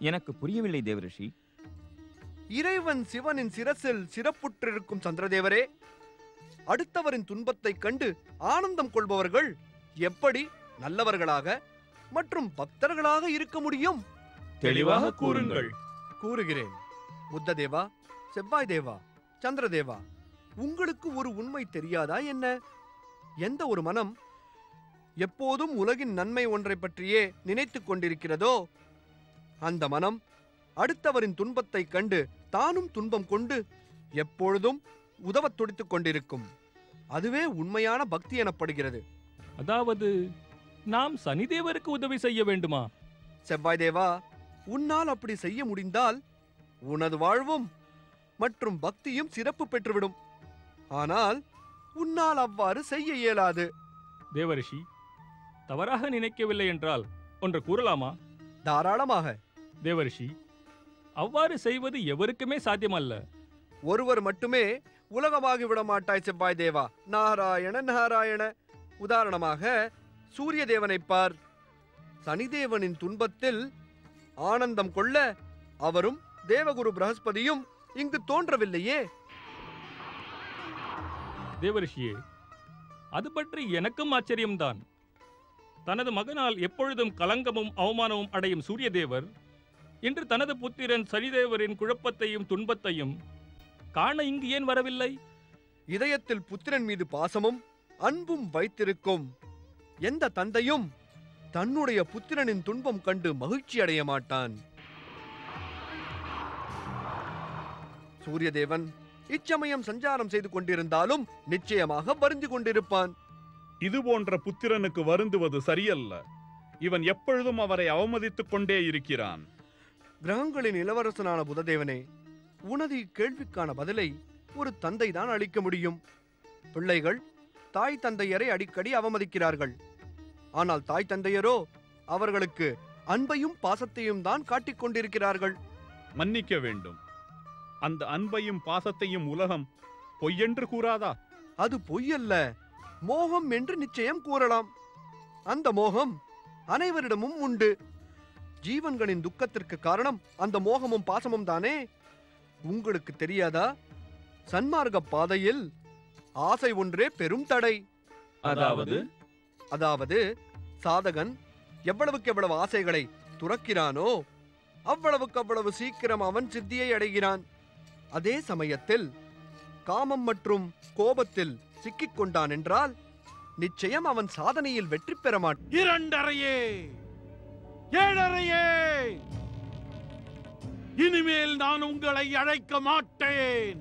எனக்கு புரியவில்லை தேவரிஷி. இறைவன் சிவனின் சிரசில் சிறப்புற்றிருக்கும் சந்திரதேவரே, அடுத்தவரின் துன்பத்தை கண்டு ஆனந்தம் கொள்பவர்கள் எப்படி நல்லவர்களாக மற்றும் பக்தர்களாக இருக்க முடியும்? தெளிவாக கூறுங்கள். கூறுகிறேன். புத்ததேவா, செவ்வாய் தேவா, சந்திரதேவா, உங்களுக்கு ஒரு உண்மை தெரியாதா என்ன? எந்த ஒரு மனம் எப்போதும் உலகின் நன்மை ஒன்றை பற்றியே நினைத்துக் கொண்டிருக்கிறதோ அந்த மனம் அடுத்தவரின் துன்பத்தை கண்டு தானும் துன்பம் கொண்டு எப்பொழுதும் உதவத் துடித்துக் கொண்டிருக்கும். அதுவே உண்மையான பக்தி எனப்படுகிறது. அதாவது நாம் சனிதேவருக்கு உதவி செய்ய வேண்டுமா? செவ்வாய் தேவா, உன்னால் அப்படி செய்ய முடிந்தால் உனது வாழ்வும் மற்றும் பக்தியும் சிறப்பு பெற்றுவிடும். ஆனால் உன்னால் அவ்வாறு செய்ய இயலாது. தேவரிஷி, தவறாக நினைக்கவில்லை என்றால் ஒன்று கூறலாமா? தாராளமாக. தேவரிஷி, அவ்வாறு செய்வது எவருக்குமே சாத்தியமல்ல. ஒருவர் மட்டுமே உலகமாகி விட மாட்டாய் செவ்வாய் தேவா. நாராயண நாராயண. உதாரணமாக சூரிய தேவனை பார். சனிதேவனின் துன்பத்தில் ஆனந்தம் கொள்ள அவரும் தேவகுரு பிரகஸ்பதியும் இங்கு தோன்றவில்லையே. தேவரிஷியே, அது பற்றி எனக்கும் ஆச்சரியம்தான். தனது மகனால் எப்பொழுதும் கலங்கமும் அவமானமும் அடையும் சூரியதேவர் இன்று தனது புத்திரன் சனிதேவரின் குழப்பத்தையும் துன்பத்தையும் காண இங்கு ஏன் வரவில்லை? இதயத்தில் புத்திரன் மீது பாசமும் அன்பும் வைத்திருக்கும் எந்த தந்தையும் தன்னுடைய புத்திரனின் துன்பம் கண்டு மகிழ்ச்சி அடைய மாட்டான். சூரியதேவன் இச்சமயம் சஞ்சாரம் செய்து கொண்டிருந்தாலும் நிச்சயமாக வருந்தி கொண்டிருப்பான். இது போன்ற புத்திரனுக்கு வருந்துவது சரியல்ல. இவன் எப்பொழுதும் அவரை அவமதித்துக் கொண்டே இருக்கிறான். கிரகங்களின் இளவரசனான புததேவனே, உனது இக்கேள்விக்கான பதிலை ஒரு தந்தை தான் அளிக்க முடியும். பிள்ளைகள் தாய் தந்தையரை அடிக்கடி அவமதிக்கிறார்கள். ஆனால் தாய் தந்தையரோ அவர்களுக்கு அன்பையும் பாசத்தையும் தான் காட்டிக் கொண்டிருக்கிறார்கள். மன்னிக்க வேண்டும். அந்த அன்பையும் பாசத்தையும் உலகம் பொய்யென்று கூறாதா? அது பொய்யல்ல, மோகம் என்று நிச்சயம் கூறலாம். அந்த மோகம் அனைவரிடமும் உண்டு. ஜீவன்களின் துக்கத்திற்கு காரணம் அந்த மோகமும் பாசமும் தானே. உங்களுக்கு தெரியாதா? சன்மார்க்க பாதையில் ஆசை ஒன்றே பெரும் தடை. அதாவது சாதகன் எவ்வளவுக்கு எவ்வளவு ஆசைகளை துறக்கிறானோ அவ்வளவுக்கு அவ்வளவு சீக்கிரம் அவன் சித்தியை அடைகிறான். அதே சமயத்தில் காமம் மற்றும் கோபத்தில் சிக்கிக் கொண்டான் என்றால் நிச்சயம் அவன் சாதனையில் வெற்றி பெற மாட்டான். 2.5 இனிமேல் நான் உங்களை அழைக்க மாட்டேன்.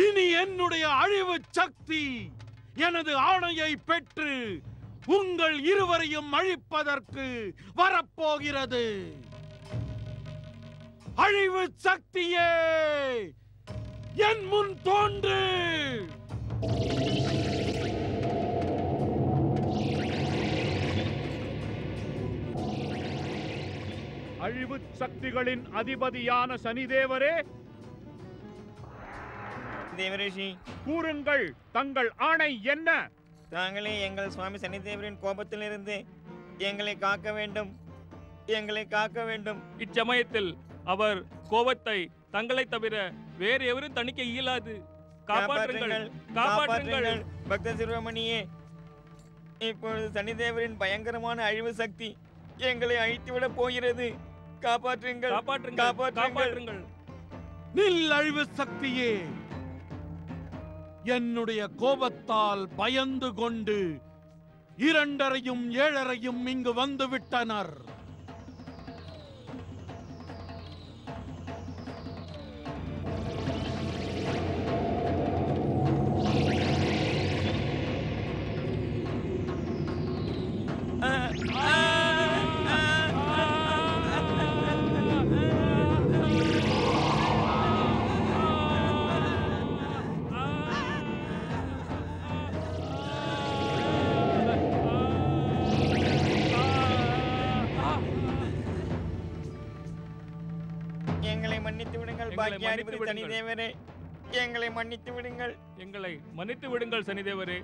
இனி என்னுடைய அழிவு சக்தி எனது ஆணையை பெற்று உங்கள் இருவரையும் அழிப்பதற்கு வரப்போகிறது. அழிவு சக்தியே, என் முன் தோன்று. அழிவு சக்திகளின் அதிபதியான சனிதேவரே, தேவரிஷி, கூறுங்கள், தங்கள் ஆணை என்ன? தாங்களே எங்கள் சுவாமி சனிதேவரின் கோபத்திலிருந்து எங்களை காக்க வேண்டும், எங்களை காக்க வேண்டும். இச்சமயத்தில் அவர் கோபத்தை தங்களை தவிர வேறு எவரும் தணிக்க இயலாது. காப்பாற்றுங்கள், காப்பாற்றுங்கள். பக்த சிரோமணியே, இப்பொழுது சனிதேவரின் பயங்கரமான அழிவு சக்தி எங்களை அழித்துவிட போகிறது. காப்பாற்றுங்கள், காப்பாற்றுங்கள். நில் அழிவு சக்தியே, என்னுடைய கோபத்தால் பயந்து கொண்டு 2.5 7 இங்கு வந்து விட்டனர். எங்களை மன்னித்து விடுங்கள் பாக்கியாதிபதி சனிதேவரே, எங்களை மன்னித்து விடுங்கள். எங்களை மன்னித்து விடுங்கள் சனிதேவரே,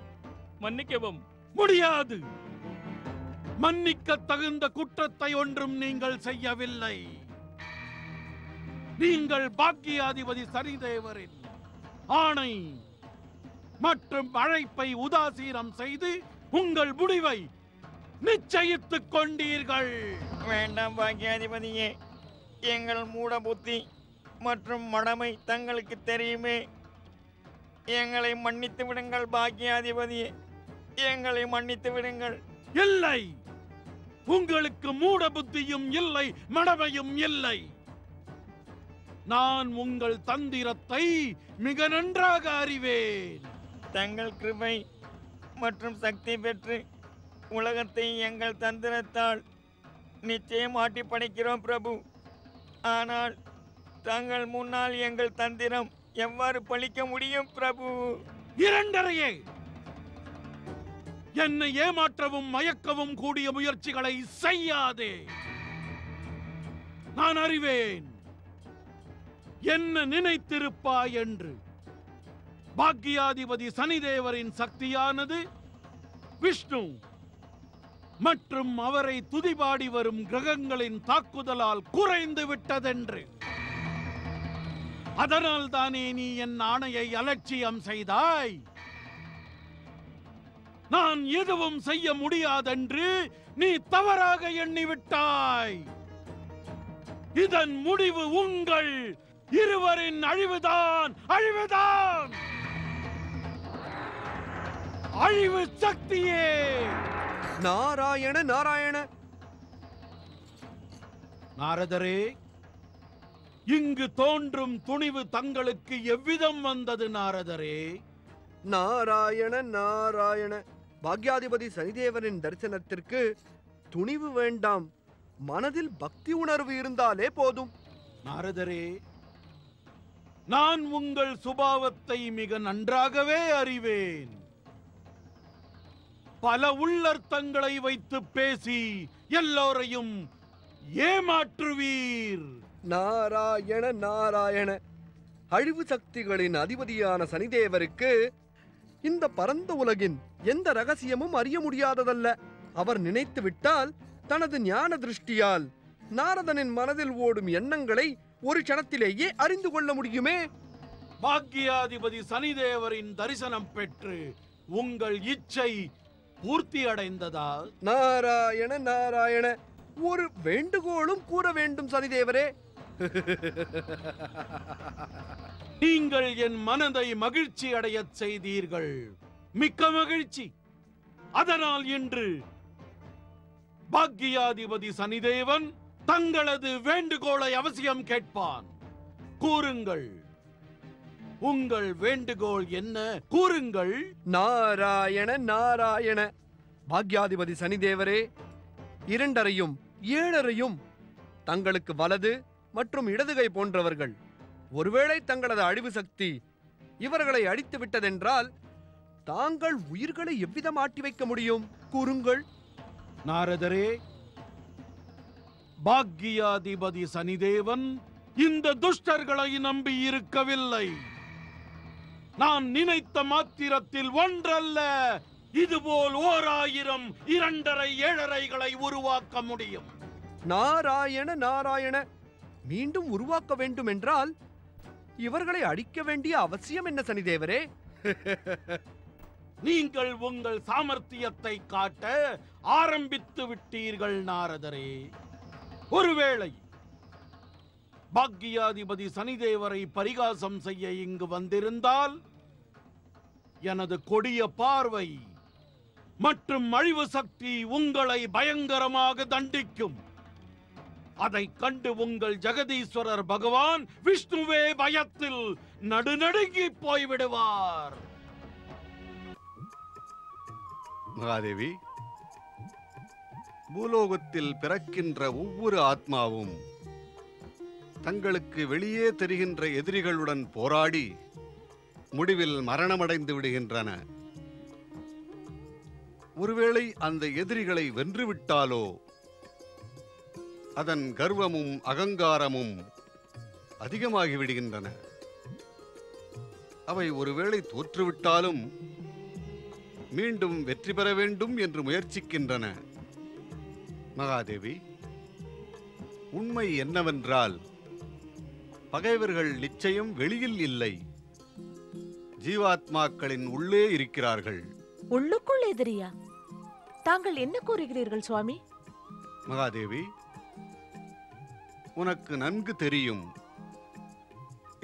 மன்னிக்கவும். முடியாது. மன்னிக்க தகுந்த குற்றத்தை ஒன்றும் நீங்கள் செய்யவில்லை. நீங்கள் பாக்கியாதிபதி சனிதேவரின் ஆணை மற்றும் அழைப்பை உதாசீனம் செய்து உங்கள் முடிவை நிச்சயித்துக் கொண்டீர்கள். வேண்டாம் பாக்கியாதிபதியே, எங்கள் மூட புத்தி மற்றும் மடமை தங்களுக்கு தெரியுமே. எங்களை மன்னித்து விடுங்கள் பாக்கியாதிபதியே, எங்களை மன்னித்து விடுங்கள். இல்லை, உங்களுக்கு மூட புத்தியும் இல்லை, மடமையும் இல்லை. நான் உங்கள் தந்திரத்தை மிக நன்றாக அறிவேன். தங்கள் கிருபை மற்றும் சக்தி பெற்று உலகத்தை எங்கள் தந்திரத்தால் நிச்சயம் ஆட்டி படைக்கிறோம் பிரபு. ஆனால் தங்கள் முன்னால் எங்கள் தந்திரம் எவ்வாறு பழிக்க முடியும் பிரபு? 2.5 என்னை ஏமாற்றவும் மயக்கவும் கூடிய முயற்சிகளை செய்யாதே. நான் அறிவேன் என்ன நினைத்திருப்பாய் என்று. பாக்கியாதிபதி சனிதேவரின் சக்தியானது விஷ்ணு மற்றும் அவரை துதிபாடி வரும் கிரகங்களின் தாக்குதலால் குறைந்து விட்டதென்று. அதனால் தானே நீ என் ஆணையை அலட்சியம் செய்தாய். நான் எதுவும் செய்ய முடியாதென்று நீ தவறாக எண்ணிவிட்டாய். இதன் முடிவு உங்கள் இருவரின் அழிவுதான், அழிவுதான். அழிவு சக்தியே, நாராயண நாராயண. நாரதரே, இங்கு தோன்றும் துணிவு தங்களுக்கு எவ்விதம் வந்தது நாரதரே? நாராயண நாராயண. பாக்யாதிபதி சனிதேவனின் தரிசனத்திற்கு துணிவு வேண்டாம், மனதில் பக்தி உணர்வு இருந்தாலே போதும். நாரதரே, நான் உங்கள் சுபாவத்தை மிக நன்றாகவே அறிவேன். பல உள்ளர்த்தங்களை வைத்து பேசி எல்லோரையும் ஏமாற்றுவீர். நாராயண நாராயண. அழிவு சக்திகளின் அதிபதியான சனிதேவருக்கு இந்த பரந்த உலகின் எந்த ரகசியமும் அறிய முடியாததல்ல. அவர் நினைத்து விட்டால் தனது ஞான திருஷ்டியால் நாரதனின் மனதில் ஓடும் எண்ணங்களை ஒரு கணத்திலேயே அறிந்து கொள்ள முடியுமே. பாக்கியாதிபதி சனிதேவரின் தரிசனம் பெற்று உங்கள் இச்சை பூர்த்தி அடைந்ததா? நாராயண நாராயண. ஒரு வேண்டுகோளும் கூற வேண்டும் சனிதேவரே. நீங்கள் என் மனதை மகிழ்ச்சி அடையச் செய்தீர்கள். மிக்க மகிழ்ச்சி. அதனால் இன்று பாக்கியாதிபதி சனிதேவன் தங்களது வேண்டுகோளை அவசியம் கேட்பான். கூறுங்கள், உங்கள் வேண்டுகோள் என்ன? கூறுங்கள். நாராயண நாராயண. பாக்யாதிபதி சனிதேவரே, 2.5 7.5 தங்களுக்கு வலது மற்றும் இடதுகை போன்றவர்கள். ஒருவேளை தங்களது அழிவு சக்தி இவர்களை அடித்து விட்டதென்றால் தாங்கள் உயிர்களை எவ்விதம் ஆட்டி வைக்க முடியும்? கூறுங்கள். நாரதரே, பாக்கியாதிபதி சனிதேவன் இந்த துஷ்டர்களை நம்பி இருக்கவில்லை. நான் நினைத்த மாத்திரத்தில் ஒன்றல்ல, இதுபோல் 1000 2.5 7.5களை உருவாக்க முடியும். நாராயண நாராயண. மீண்டும் உருவாக்க வேண்டும் என்றால் இவர்களை அடிக்க வேண்டிய அவசியம் என்ன சனிதேவரே? நீங்கள் உங்கள் சாமர்த்தியத்தை காட்ட ஆரம்பித்து விட்டீர்கள் நாரதரே. ஒருவேளை பாக்கியாதிபதி சனிதேவரை பரிகாசம் செய்ய இங்கு வந்திருந்தால் எனது கொடிய பார்வை மற்றும் அழிவு சக்தி உங்களை பயங்கரமாக தண்டிக்கும். அதை கண்டு உங்கள் ஜெகதீஸ்வரர் பகவான் விஷ்ணுவே பயத்தில் நடுநடுங்கி போய்விடுவார். மகாதேவி, பூலோகத்தில் பிறக்கின்ற ஒவ்வொரு ஆத்மாவும் தங்களுக்கு வெளியே தெரிகின்ற எதிரிகளுடன் போராடி முடிவில் மரணமடைந்து விடுகின்றன. ஒருவேளை அந்த எதிரிகளை வென்றுவிட்டாலோ அதன் கர்வமும் அகங்காரமும் அதிகமாகிவிடுகின்றன. அவை ஒருவேளை தோற்றுவிட்டாலும் மீண்டும் வெற்றி பெற வேண்டும் என்று முயற்சிக்கின்றன. மகாதேவி, உண்மை என்னவென்றால் பகைவர்கள் நிச்சயம் வெளியில் இல்லை, ஜீவாத்மாக்களின் உள்ளே இருக்கிறார்கள். உள்ளுக்குள் எதிரியா? தாங்கள் என்ன கூறுகிறீர்கள் சுவாமி? மகாதேவி, உனக்கு நன்கு தெரியும்,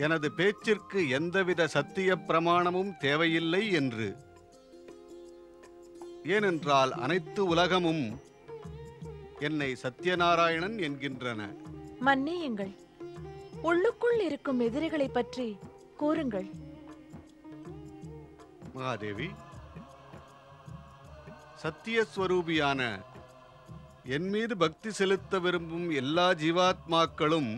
எனது பேச்சிற்கு எந்தவித சத்திய பிரமாணமும் தேவையில்லை என்று. ஏனென்றால் அனைத்து உலகமும் என்னை சத்யநாராயணன் என்கின்றன. மன்னியுங்கள், உள்ளுக்குள் இருக்கும் எதிரிகளை பற்றி கூறுங்கள். மகாதேவி, சத்தியஸ்வரூபியான என் மீது பக்தி செலுத்த விரும்பும் எல்லா ஜீவாத்மாக்களும்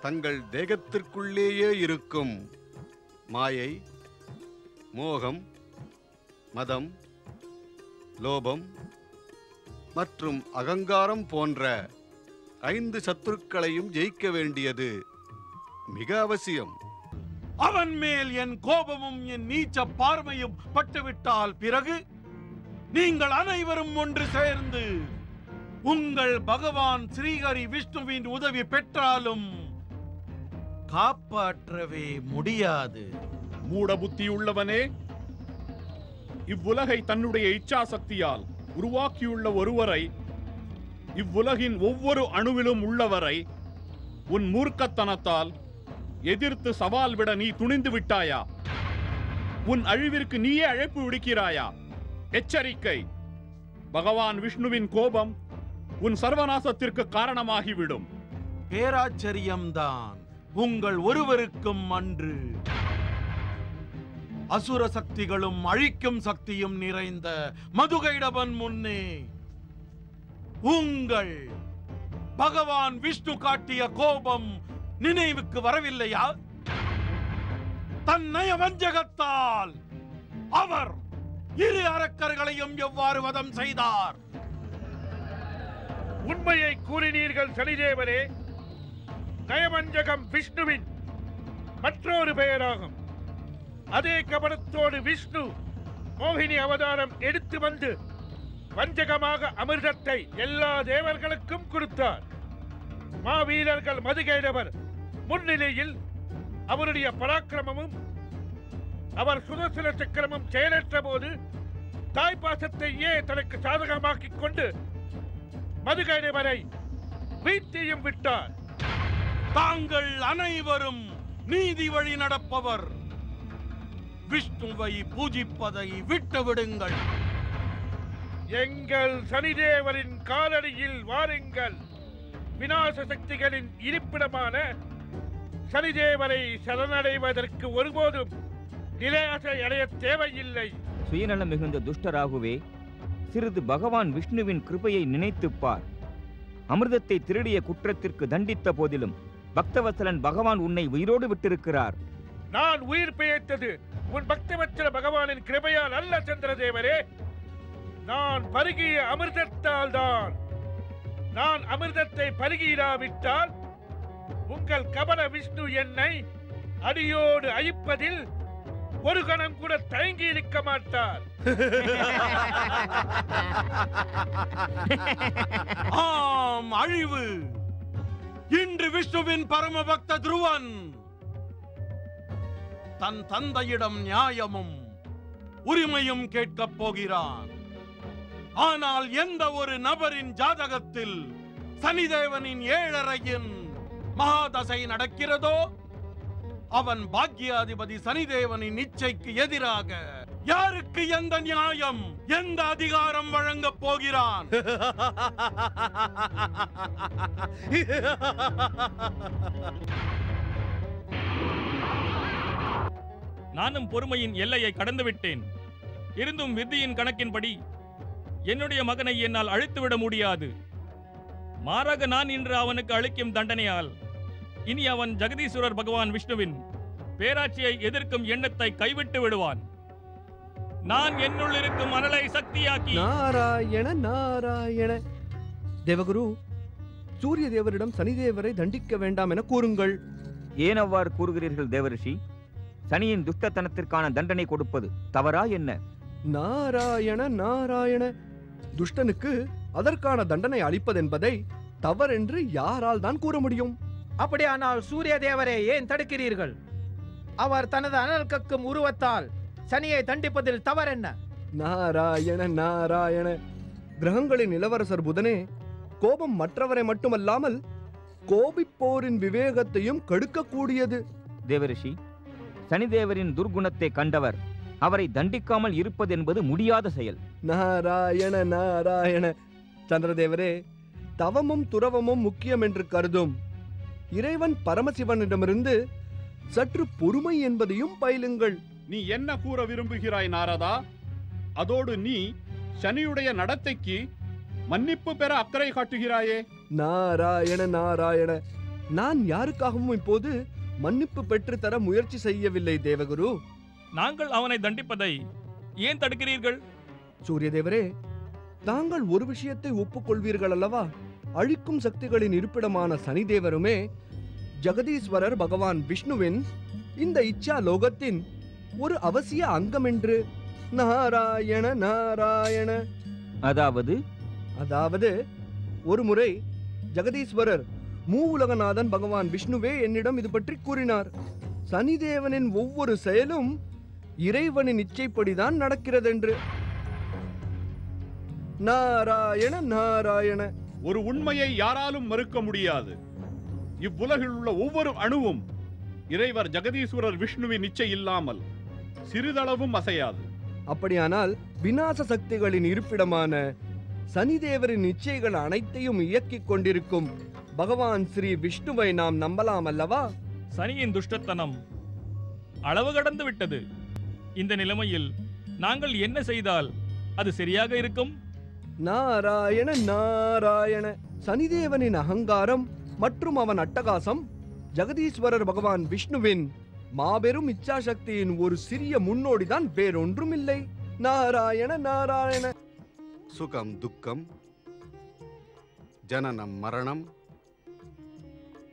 தங்கள் தேகத்திற்குள்ளேயே இருக்கும் மாயை, மோகம், மதம், லோபம் மற்றும் அகங்காரம் போன்ற 5 சத்துருக்களையும் ஜெயிக்க வேண்டியது மிக அவசியம். அவன் மேல் என் கோபமும் என் நீச்ச பார்வையும் பட்டுவிட்டால் பிறகு நீங்கள் அனைவரும் ஒன்று சேர்ந்து உங்கள் பகவான் ஸ்ரீஹரி விஷ்ணுவின் உதவி பெற்றாலும் காப்பாற்றவே முடியாது. மூட புத்தியுள்ளவனே, இவ்வுலகை தன்னுடைய இச்சா சக்தியால் உருவாக்கியுள்ள ஒருவரை, இவ்வுலகின் ஒவ்வொரு அணுவிலும் உள்ளவரை உன் மூர்க்கத்தனத்தால் எதிர்த்து சவால் விட நீ துணிந்து விட்டாயா? உன் அழிவிற்கு நீயே அழைப்பு விடுக்கிறாயா? எச்சரிக்கை! பகவான் விஷ்ணுவின் கோபம் உன் சர்வநாசத்திற்கு காரணமாகிவிடும். பேராச்சரியம்தான் உங்கள் ஒருவருக்கும் அன்று. அசுர சக்திகளும் அழிக்கும் சக்தியும் நிறைந்த மதுகைடவன் முன்னே உங்கள் பகவான் விஷ்ணு காட்டிய கோபம் நினைவுக்கு வரவில்லையா? தன் நய வஞ்சகத்தால் அவர் 2 அரக்கர்களையும் எவ்வாறு வதம் செய்தார்? உண்மையை கூறினீர்கள் சனிதேவரே. நயவஞ்சகம் விஷ்ணுவின் மற்றொரு பெயராகும். அதே கபடத்தோடு விஷ்ணு மோகினி அவதாரம் எடுத்து வந்து வஞ்சகமாக அமிர்தத்தை எல்லா தேவர்களுக்கும் கொடுத்தார். மாவீரர்கள் மதுகைடவர் முன்னிலையில் அவருடைய பராக்கிரமமும் அவர் சுதர்சன சக்கரமும் செயலற்ற போது தாய்ப்பாசத்தையே தனக்கு சாதகமாக்கிக் கொண்டு மதுகைடவரை வீழ்த்தியும் விட்டார். தாங்கள் அனைவரும் நீதி வழி நடப்பவர். விஷ்ணுவை பூஜிப்பதை விட்டுவிடுங்கள். எங்கள் சனிதேவரின் காலடியில் வாருங்கள். விநாச சக்திகளின் இருப்பிடமான சனிதேவரை சரணடைவதற்கு ஒருபோதும் நிலையாசை அடைய தேவையில்லை. சுயநலம் மிகுந்த துஷ்டராகுவே, சிறிது பகவான் விஷ்ணுவின் கிருபையை நினைத்துப் பார். அமிர்தத்தை திருடிய குற்றத்திற்கு தண்டித்த போதிலும் பக்தவத்சலன் பகவான் உன்னை உயிரோடு விட்டிருக்கிறார். நான் உயிர் பிழைத்தது உன் பக்தவத்சல பகவானின் கிருபையால் அல்ல சந்திரதேவரே. நான் பருகிய அமிர்தத்தால் தான். நான் அமிர்தத்தை பருகியிராவிட்டால் உங்கள் கபட விஷ்ணு என்னை அடியோடு அழிப்பதில் ஒரு கணம் கூட தயங்கி இருக்க மாட்டார். ஆம், அழிவு. இன்று விஷ்ணுவின் பரமபக்த துருவன் தன் தந்தையிடம் நியாயமும் உரிமையும் கேட்கப் போகிறான். ஆனால் எந்த ஒரு நபரின் ஜாதகத்தில் சனிதேவனின் 7.5 மகாதசை நடக்கிறதோ அவன் பாக்யாதிபதி சனிதேவனின் இச்சைக்கு எதிராக யாருக்கு எந்த நியாயம், எந்த அதிகாரம் வழங்கப் போகிறான்? நானும் பொறுமையின் எல்லையை கடந்து விட்டேன். இருந்தும் விதியின் கணக்கின்படி என்னுடைய மகனை என்னால் அழித்துவிட முடியாது. மாறாக நான் இன்று அவனுக்கு அளிக்கும் தண்டனையால் இனி அவன் ஜெகதீஸ்வரர் பகவான் விஷ்ணுவின் பேராட்சியை எதிர்க்கும் எண்ணத்தை கைவிட்டு விடுவான். நான் என்னுள் இருக்கும் அனலை சக்தியாக்கி நாராயண நாராயண. தேவகுரு, சூரிய தேவரிடம் சனிதேவரை தண்டிக்க வேண்டாம் என கூறுங்கள். ஏன் அவ்வாறு கூறுகிறீர்கள் தேவரிஷி? சனியின் துஷ்டத்தனத்திற்கான தண்டனை கொடுப்பது தவறா என்ன? நாராயண நாராயண. துஷ்டனுக்கு அதற்கான தண்டனை அளிப்பதென்பதை தவறென்று யாரால் தான் கூற முடியும்? அப்படியானால் சூரிய தேவரை ஏன் தடுக்கிறீர்கள்? அவர் தனது அனல் கக்கும் உருவத்தால் சனியை தண்டிப்பதில் தவறென்ன? நாராயண நாராயண. கிரகங்களின் இளவரசர் புதனே, கோபம் மற்றவரை மட்டுமல்லாமல் கோபிப்போரின் விவேகத்தையும் கெடுக்கக்கூடியது. தேவரிஷி, சனிதேவரின் துர்குணத்தை கண்டவர் அவரை தண்டிக்காமல் இருப்பது என்பது முடியாத செயல். நாராயண நாராயண. சந்திரதேவரே, தவமும் துறவமும் முக்கியம் என்று கருதும் இறைவன் பரமசிவனிடமிருந்து சற்று பொறுமை என்பதையும் பயிலுங்கள். நீ என்ன கூற விரும்புகிறாய் நாரதா? அதோடு நீ சனியுடைய நடத்தைக்கு மன்னிப்பு பெற அக்கறை காட்டுகிறாயே. நாராயண நாராயண. நான் யாருக்காகவும் இப்போது மன்னிப்பு பெற்று தர முயற்சி செய்யவில்லை தேவகுரு. நாங்கள் அவனை தண்டிப்பதை ஏன் தடுக்கிறீர்கள்? சூரிய தேவரே, தாங்கள் ஒரு விஷயத்தை ஒப்புக்கொள்வீர்கள் அல்லவா? அழிக்கும் சக்திகளின் இருப்பிடமான சனிதேவருமே ஜெகதீஸ்வரர் பகவான் விஷ்ணுவின் இந்த இச்சா லோகத்தின் ஒரு அவசிய அங்கம் என்று. நாராயண நாராயண. அதாவது ஒரு முறை ஜெகதீஸ்வரர் மூவுலகநாதன் பகவான் விஷ்ணுவே என்னிடம் இது பற்றி கூறினார். சனிதேவனின் ஒவ்வொரு செயலும் இறைவனின் இச்சைப்படிதான் நடக்கிறதென்று. நாராயண நாராயண. ஒரு உண்மையை யாராலும் மறுக்க முடியாது. இவ்வுலகில் உள்ள ஒவ்வொரு அணுவும் இறைவர் ஜெகதீஸ்வரர் விஷ்ணுவின் இச்சை இல்லாமல் சிறிதளவும் அசையாது. அப்படியானால் விநாச சக்திகளின் இருப்பிடமான சனிதேவரின் இச்சைகள் அனைத்தையும் இயக்கிக் கொண்டிருக்கும் பகவான் ஸ்ரீ விஷ்ணுவை நாம் நம்பலாம் அல்லவா? சனியின் துஷ்டத்தனம் அளவு கடந்து விட்டது. இந்த நிலைமையில் நாங்கள் என்ன செய்தால் அது சரியாக இருக்கும்? நாராயண நாராயண. சனிதேவனின் அகங்காரம் மற்றும் அவன் அட்டகாசம் ஜெகதீஸ்வரர் பகவான் விஷ்ணுவின் மாபெரும் இச்சாசக்தியின் ஒரு சிறிய முன்னோடிதான், வேறொன்றும் இல்லை. நாராயண நாராயண. சுகம் துக்கம், ஜனனம் மரணம்,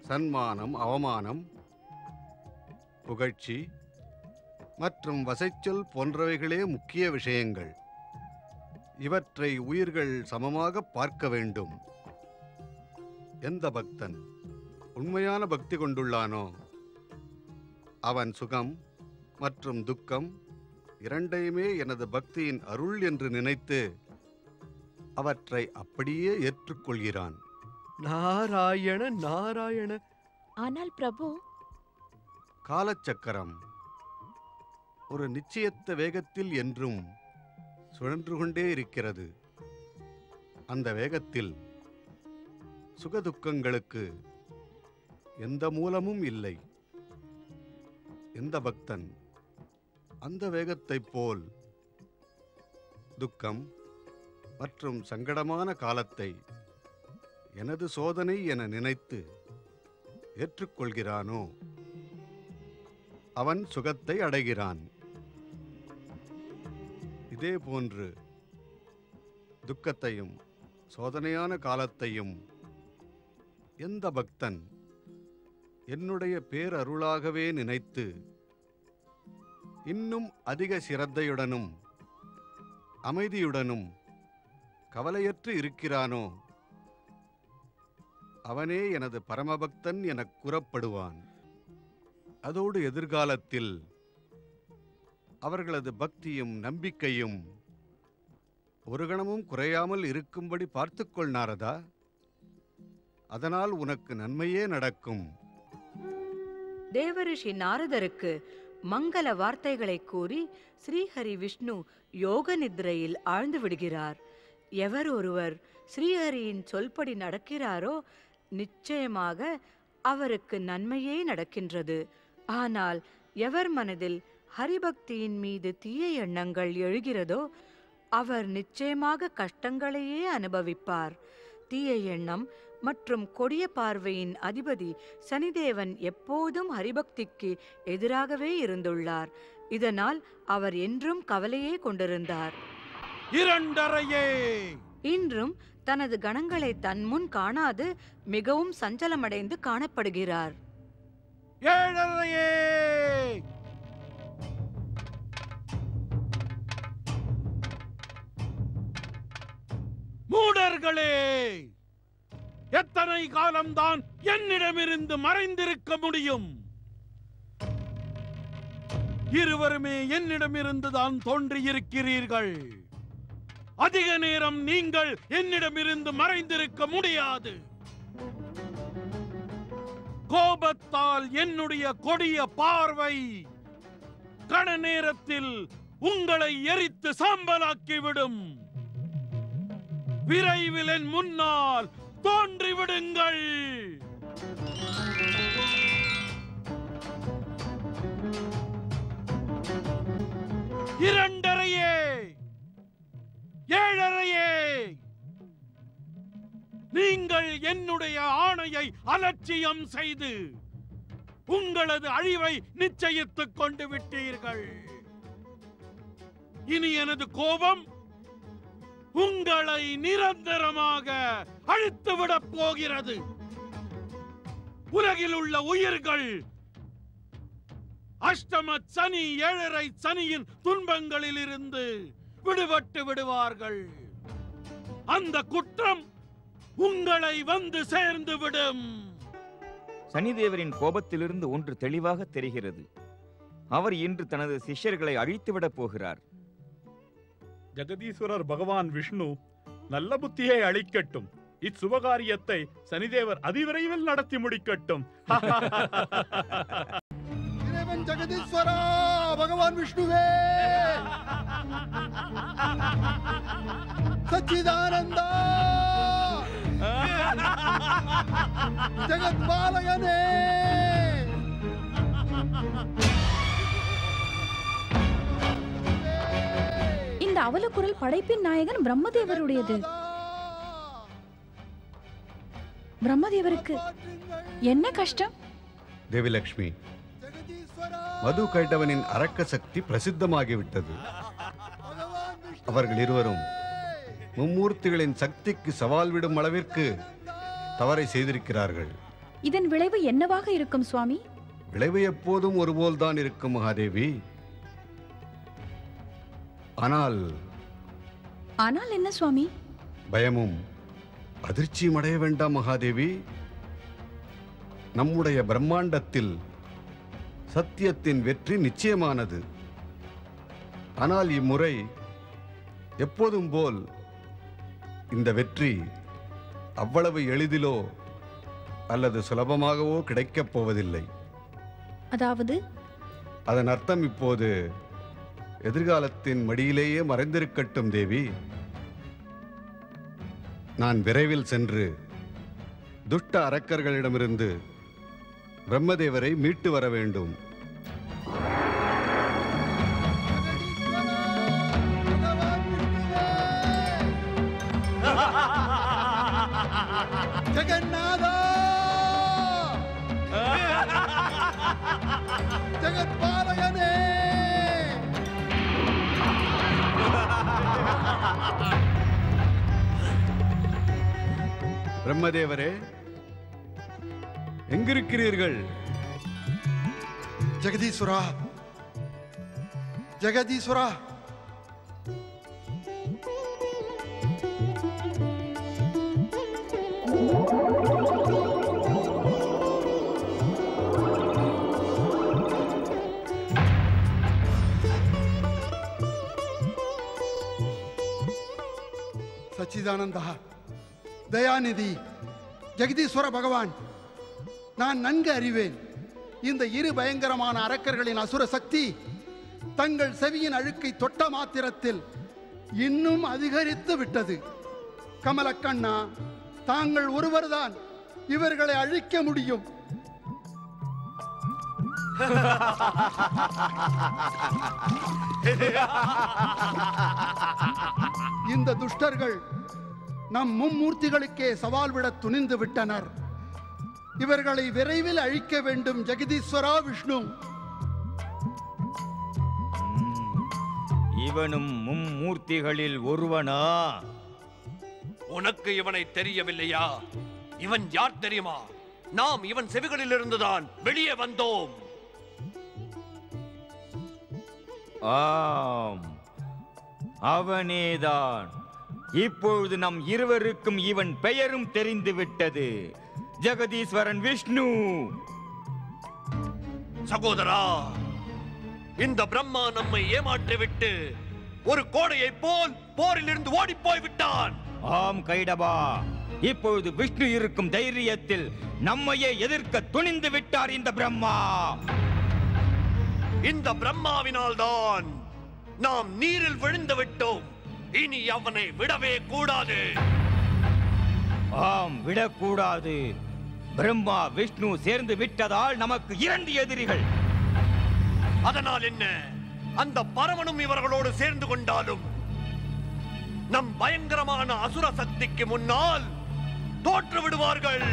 சன்மானம், அவமானம், புகழ்ச்சி மற்றும் வசைச்சொல் போன்றவைகளே முக்கிய விஷயங்கள். இவற்றை உயிர்கள் சமமாக பார்க்க வேண்டும். எந்த பக்தன் உண்மையான பக்தி கொண்டுள்ளானோ அவன் சுகம் மற்றும் துக்கம் இரண்டையுமே எனது பக்தியின் அருள் என்று நினைத்து அவற்றை அப்படியே ஏற்றுக்கொள்கிறான். நாராயண நாராயண. ஆனால் பிரபு, காலச்சக்கரம் ஒரு நிச்சயத்த வேகத்தில் என்றும் சுழன்று கொண்டே இருக்கிறது. அந்த வேகத்தில் சுகதுக்கங்களுக்கு எந்த மூலமும் இல்லை. எந்த பக்தன் அந்த வேகத்தைப் போல் துக்கம் மற்றும் சங்கடமான காலத்தை எனது சோதனை என நினைத்து ஏற்றுக்கொள்கிறானோ அவன் சுகத்தை அடைகிறான். இதே போன்று துக்கத்தையும் சோதனையான காலத்தையும் எந்த பக்தன் என்னுடைய பேரருளாகவே நினைத்து இன்னும் அதிக சிரத்தையுடனும் அமைதியுடனும் கவலையற்று இருக்கிறானோ அவனே எனது பரமபக்தன் எனக் கூறப்படுவான். அதோடு எதிர்காலத்தில் அவர்களது பக்தியும் நம்பிக்கையும் ஒரு கணமும் குறையாமல் இருக்கும்படி பார்த்துக்கொள் நாரதா. அதனால் உனக்கு நன்மையே நடக்கும். தேவரிஷி நாரதருக்கு மங்கள வார்த்தைகளை கூறி ஸ்ரீஹரி விஷ்ணு யோக நித்ரையில் ஆழ்ந்து விடுகிறார். எவர் ஒருவர் ஸ்ரீஹரியின் சொல்படி நடக்கிறாரோ நிச்சயமாக அவருக்கு நன்மையே நடக்கின்றது. ஆனால் எவர் மனதில் ஹரிபக்தியின் மீது தீய எண்ணங்கள் எழுகிறதோ அவர் நிச்சயமாக கஷ்டங்களையே அனுபவிப்பார். தீய எண்ணம் மற்றும் கொடிய பார்வையின் அதிபதி சனிதேவன் எப்போதும் ஹரிபக்திக்கு எதிராகவே இருந்துள்ளார். இதனால் அவர் என்றும் கவலையே கொண்டிருந்தார். இன்றும் தனது கணங்களை தன் முன் காணாது மிகவும் சஞ்சலமடைந்து காணப்படுகிறார். மூடர்களே, எத்தனை காலம்தான் என்னிடமிருந்து மறைந்திருக்க முடியும்? இருவருமே என்னிடமிருந்து தான் தோன்றியிருக்கிறீர்கள். அதிக நேரம் நீங்கள் என்னிடமிருந்து மறைந்திருக்க முடியாது. கோபத்தால் என்னுடைய கொடிய பார்வை கண நேரத்தில் உங்களை எரித்து சாம்பலாக்கிவிடும். விரைவில் என் முன்னால் தோன்றிவிடுங்கள். இரண்டரையே, ஏழரையே, நீங்கள் என்னுடைய ஆணையை அலட்சியம் செய்து உங்களது அழிவை நிச்சயித்துக் கொண்டு விட்டீர்கள். இனி எனது கோபம் உங்களை நிரந்தரமாக அழித்துவிடப் போகிறது. உலகில் உள்ள உயிர்கள் அஷ்டம சனி, ஏழரை சனியின் துன்பங்களில் இருந்து விடுபட்டு விடுவார்கள். அந்த குற்றம் உங்களை வந்து சேர்ந்து விடும். சனிதேவரின் கோபத்திலிருந்து ஒன்று தெளிவாக தெரிகிறது. அவர் இன்று தனது சிஷ்யர்களை அழித்துவிடப் போகிறார். ஜெகதீஸ்வரர் பகவான் விஷ்ணு நல்ல புத்தியை அளிக்கட்டும். இச்சுபகாரியத்தை சனிதேவர் அதிவிரைவில் நடத்தி முடிக்கட்டும். இறைவன் ஜெகதீஸ்வரா பகவான் விஷ்ணுவே, சச்சிதானந்தா, ஜெகத்பாலகனே, இந்த அவலக்குரல் படைப்பின் நாயகன் பிரம்மதேவருடையது. பிரம்மதேவருக்கு என்ன கஷ்டம்? தேவிலக்ஷ்மி, மது கைட்டவனின் அரக்க சக்தி பிரசித்தமாகிவிட்டது. அவர்கள் இருவரும் மும்மூர்த்திகளின் சக்திக்கு சவால் விடும் அளவிற்கு தவறை செய்திருக்கிறார்கள். இதன் விளைவு என்னவாக இருக்கும் சுவாமி? விளைவு எப்போதும் ஒருபோல்தான் இருக்கும் மகாதேவி. ஆனால் ஆனால் என்ன சுவாமி? பயமும் அதிர்ச்சியும் அடைய வேண்டாம் மகாதேவி. நம்முடைய பிரம்மாண்டத்தில் சத்தியத்தின் வெற்றி நிச்சயமானது. ஆனால் இம்முறை எப்போதும் போல் இந்த வெற்றி அவ்வளவு எளிதிலோ அல்லது சுலபமாகவோ கிடைக்கப் போவதில்லை. அதாவது அதன் அர்த்தம் இப்போது எதிர்காலத்தின் மடியிலேயே மறைந்திருக்கட்டும் தேவி. நான் விரைவில் சென்று துஷ்ட அரக்கர்களிடமிருந்து பிரம்மதேவரை மீட்டு வர வேண்டும். ஜெகநாதா, ஜெகத்பாலகனே, பிரம்மதேவரே, எங்கிருக்கிறீர்கள்? ஜெகதீஸ்வரா, ஜெகதீஸ்வரா, சச்சிதானந்தா, தயாநிதி, ஜெகதீஸ்வர பகவான், நான் நன்கு அறிவேன். இந்த இரு பயங்கரமான அரக்கர்களின் அசுர சக்தி தங்கள் செவியின் அழுக்கை தொட்ட மாத்திரத்தில் இன்னும் அதிகரித்து விட்டது. கமலக்கண்ணா, தாங்கள் ஒருவர்தான் இவர்களை அழிக்க முடியும். இந்த துஷ்டர்கள் நம் மும்மூர்த்திகளுக்கே சவால் விட துணிந்து விட்டனர். இவர்களை விரைவில் அழிக்க வேண்டும். ஜெகதீஸ்வரா, விஷ்ணு. இவனும் மும்மூர்த்திகளில் ஒருவனா? உனக்கு இவனை தெரியவில்லையா? இவன் யார் தெரியுமா? நாம் இவன் செவிகளில் இருந்துதான் வெளியே வந்தோம். ஆம், அவனேதான். இப்பொழுது நம் இருவருக்கும் இவன் பெயரும் தெரிந்து விட்டது. ஜெகதீஸ்வரன் விஷ்ணு. சகோதரா, இந்த பிரம்மா நம்மை ஏமாற்றிவிட்டு ஒரு கோடையை போல் போரில் இருந்து ஓடி போய் விட்டான். ஆம் கைடபா, இப்பொழுது விஷ்ணு இருக்கும் தைரியத்தில் நம்மையே எதிர்க்க துணிந்து விட்டார் இந்த பிரம்மா. இந்த பிரம்மாவினால் தான் நாம் நீரில் விழுந்து விட்டோம். இனி அவனை விடவே கூடாது. ஆம், விடக்கூடாது. பிரம்மா விஷ்ணு சேர்ந்து விட்டதால் நமக்கு இரண்டு எதிரிகள். அதனால் என்ன? அந்த பரமனும் இவர்களோடு சேர்ந்து கொண்டாலும் நம் பயங்கரமான அசுர சக்திக்கு முன்னால் தோற்று விடுவார்கள்.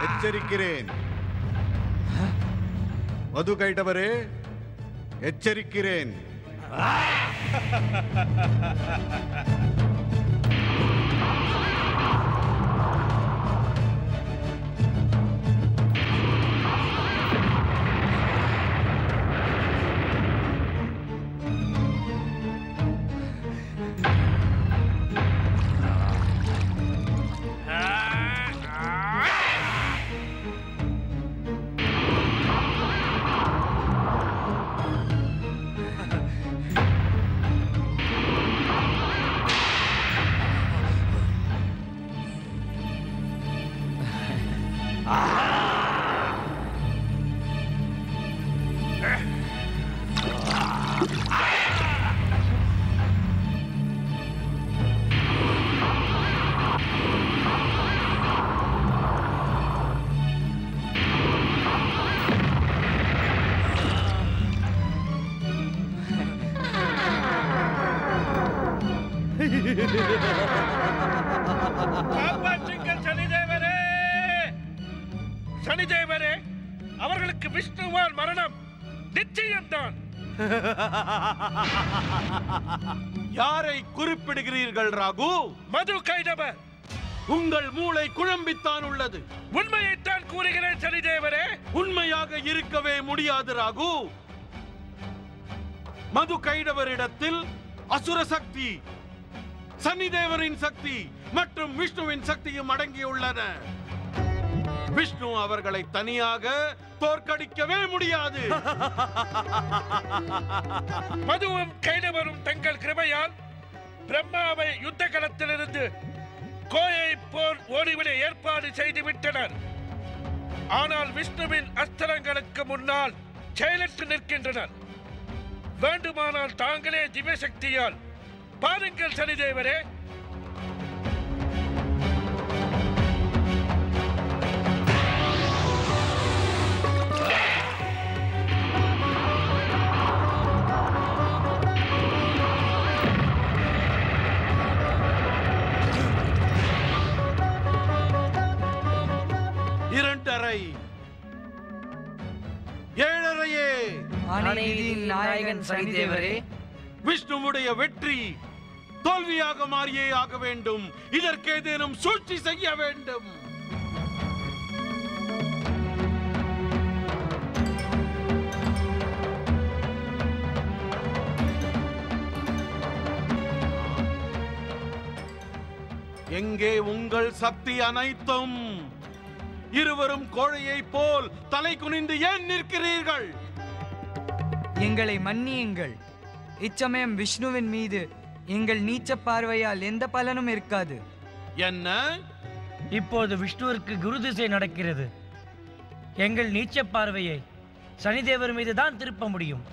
எச்சரிக்கிறேன் மது கைட்டவரே, எச்சரிக்கிறேன். காப்பாற்றுங்கள் சனிதேவரே! சனிதேவரே, அவர்களுக்கு விஷ்ணுவால் மரணம் நிச்சயம்தான். யாரை குறிப்பிடுகிறீர்கள் ராகு? மது கைடவர். உங்கள் மூளை குழம்பித்தான் உள்ளது. உண்மையைத்தான் கூறுகிறேன் சனிதேவரே. உண்மையாக இருக்கவே முடியாது ராகு. மது கைடவரிடத்தில் அசுர சக்தி, சனிதேவரின் சக்தி மற்றும் விஷ்ணுவின் சக்தியும் அடங்கியுள்ளன. விஷ்ணு அவர்களை தனியாக தோற்கடிக்கவே முடியாது. மதுவும் கைடவரும் தங்கள் கிருபையால் பிரம்மாவை யுத்த களத்திலிருந்து கோயை போல் ஓடிவிட ஏற்பாடு செய்துவிட்டனர். ஆனால் விஷ்ணுவின் அஸ்திரங்களுக்கு முன்னால் செயலற்று நிற்கின்றனர். வேண்டுமானால் தாங்களே திவ்ய சக்தியால் பாருங்கள் சனிதேவரே. இரண்டரை, ஏழரையே. ஆணையின் நாயகன் சனிதேவரே, விஷ்ணுவுடைய வெற்றி தோல்வியாக மாறியே ஆக வேண்டும். இதற்கு ஏதேனும் சூழ்ச்சி செய்ய வேண்டும். எங்கே உங்கள் சக்தி அனைத்தும்? இருவரும் கோழையை போல் தலை குனிந்து ஏன் நிற்கிறீர்கள்? எங்களை மன்னியுங்கள். இச்சமயம் விஷ்ணுவின் மீது எங்கள் நீச்ச பார்வையால் எந்த பலனும் இருக்காது. என்ன? இப்போது விஷ்ணுவிற்கு குரு திசை நடக்கிறது. எங்கள் நீச்ச பார்வையை சனிதேவர் மீது தான் திருப்ப முடியும்.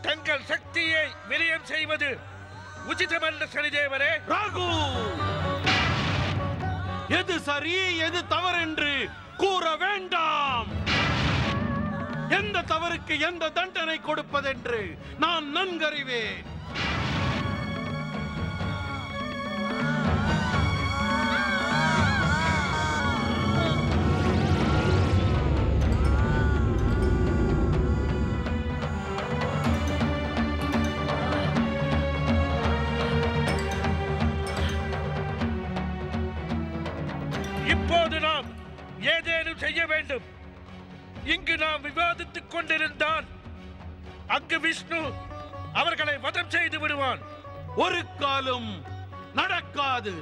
தங்கள் சக்தியை விரயம் செய்வது உச்சிதமல்ல சனிதேவரே. ராகு, எது சரி எது தவறென்று கூற வேண்டாம். எந்த தவறுக்கு எந்த தண்டனை கொடுப்பதென்று நான் நன்கறிவேன். இப்போது நாம் ஏதேனும் செய்ய வேண்டும். இங்கு நாம் விவாதித்துக் கொண்டிருந்தால் அங்கு விஷ்ணு அவர்களை வதம் செய்து விடுவான். ஒரு காலம் நடக்காது.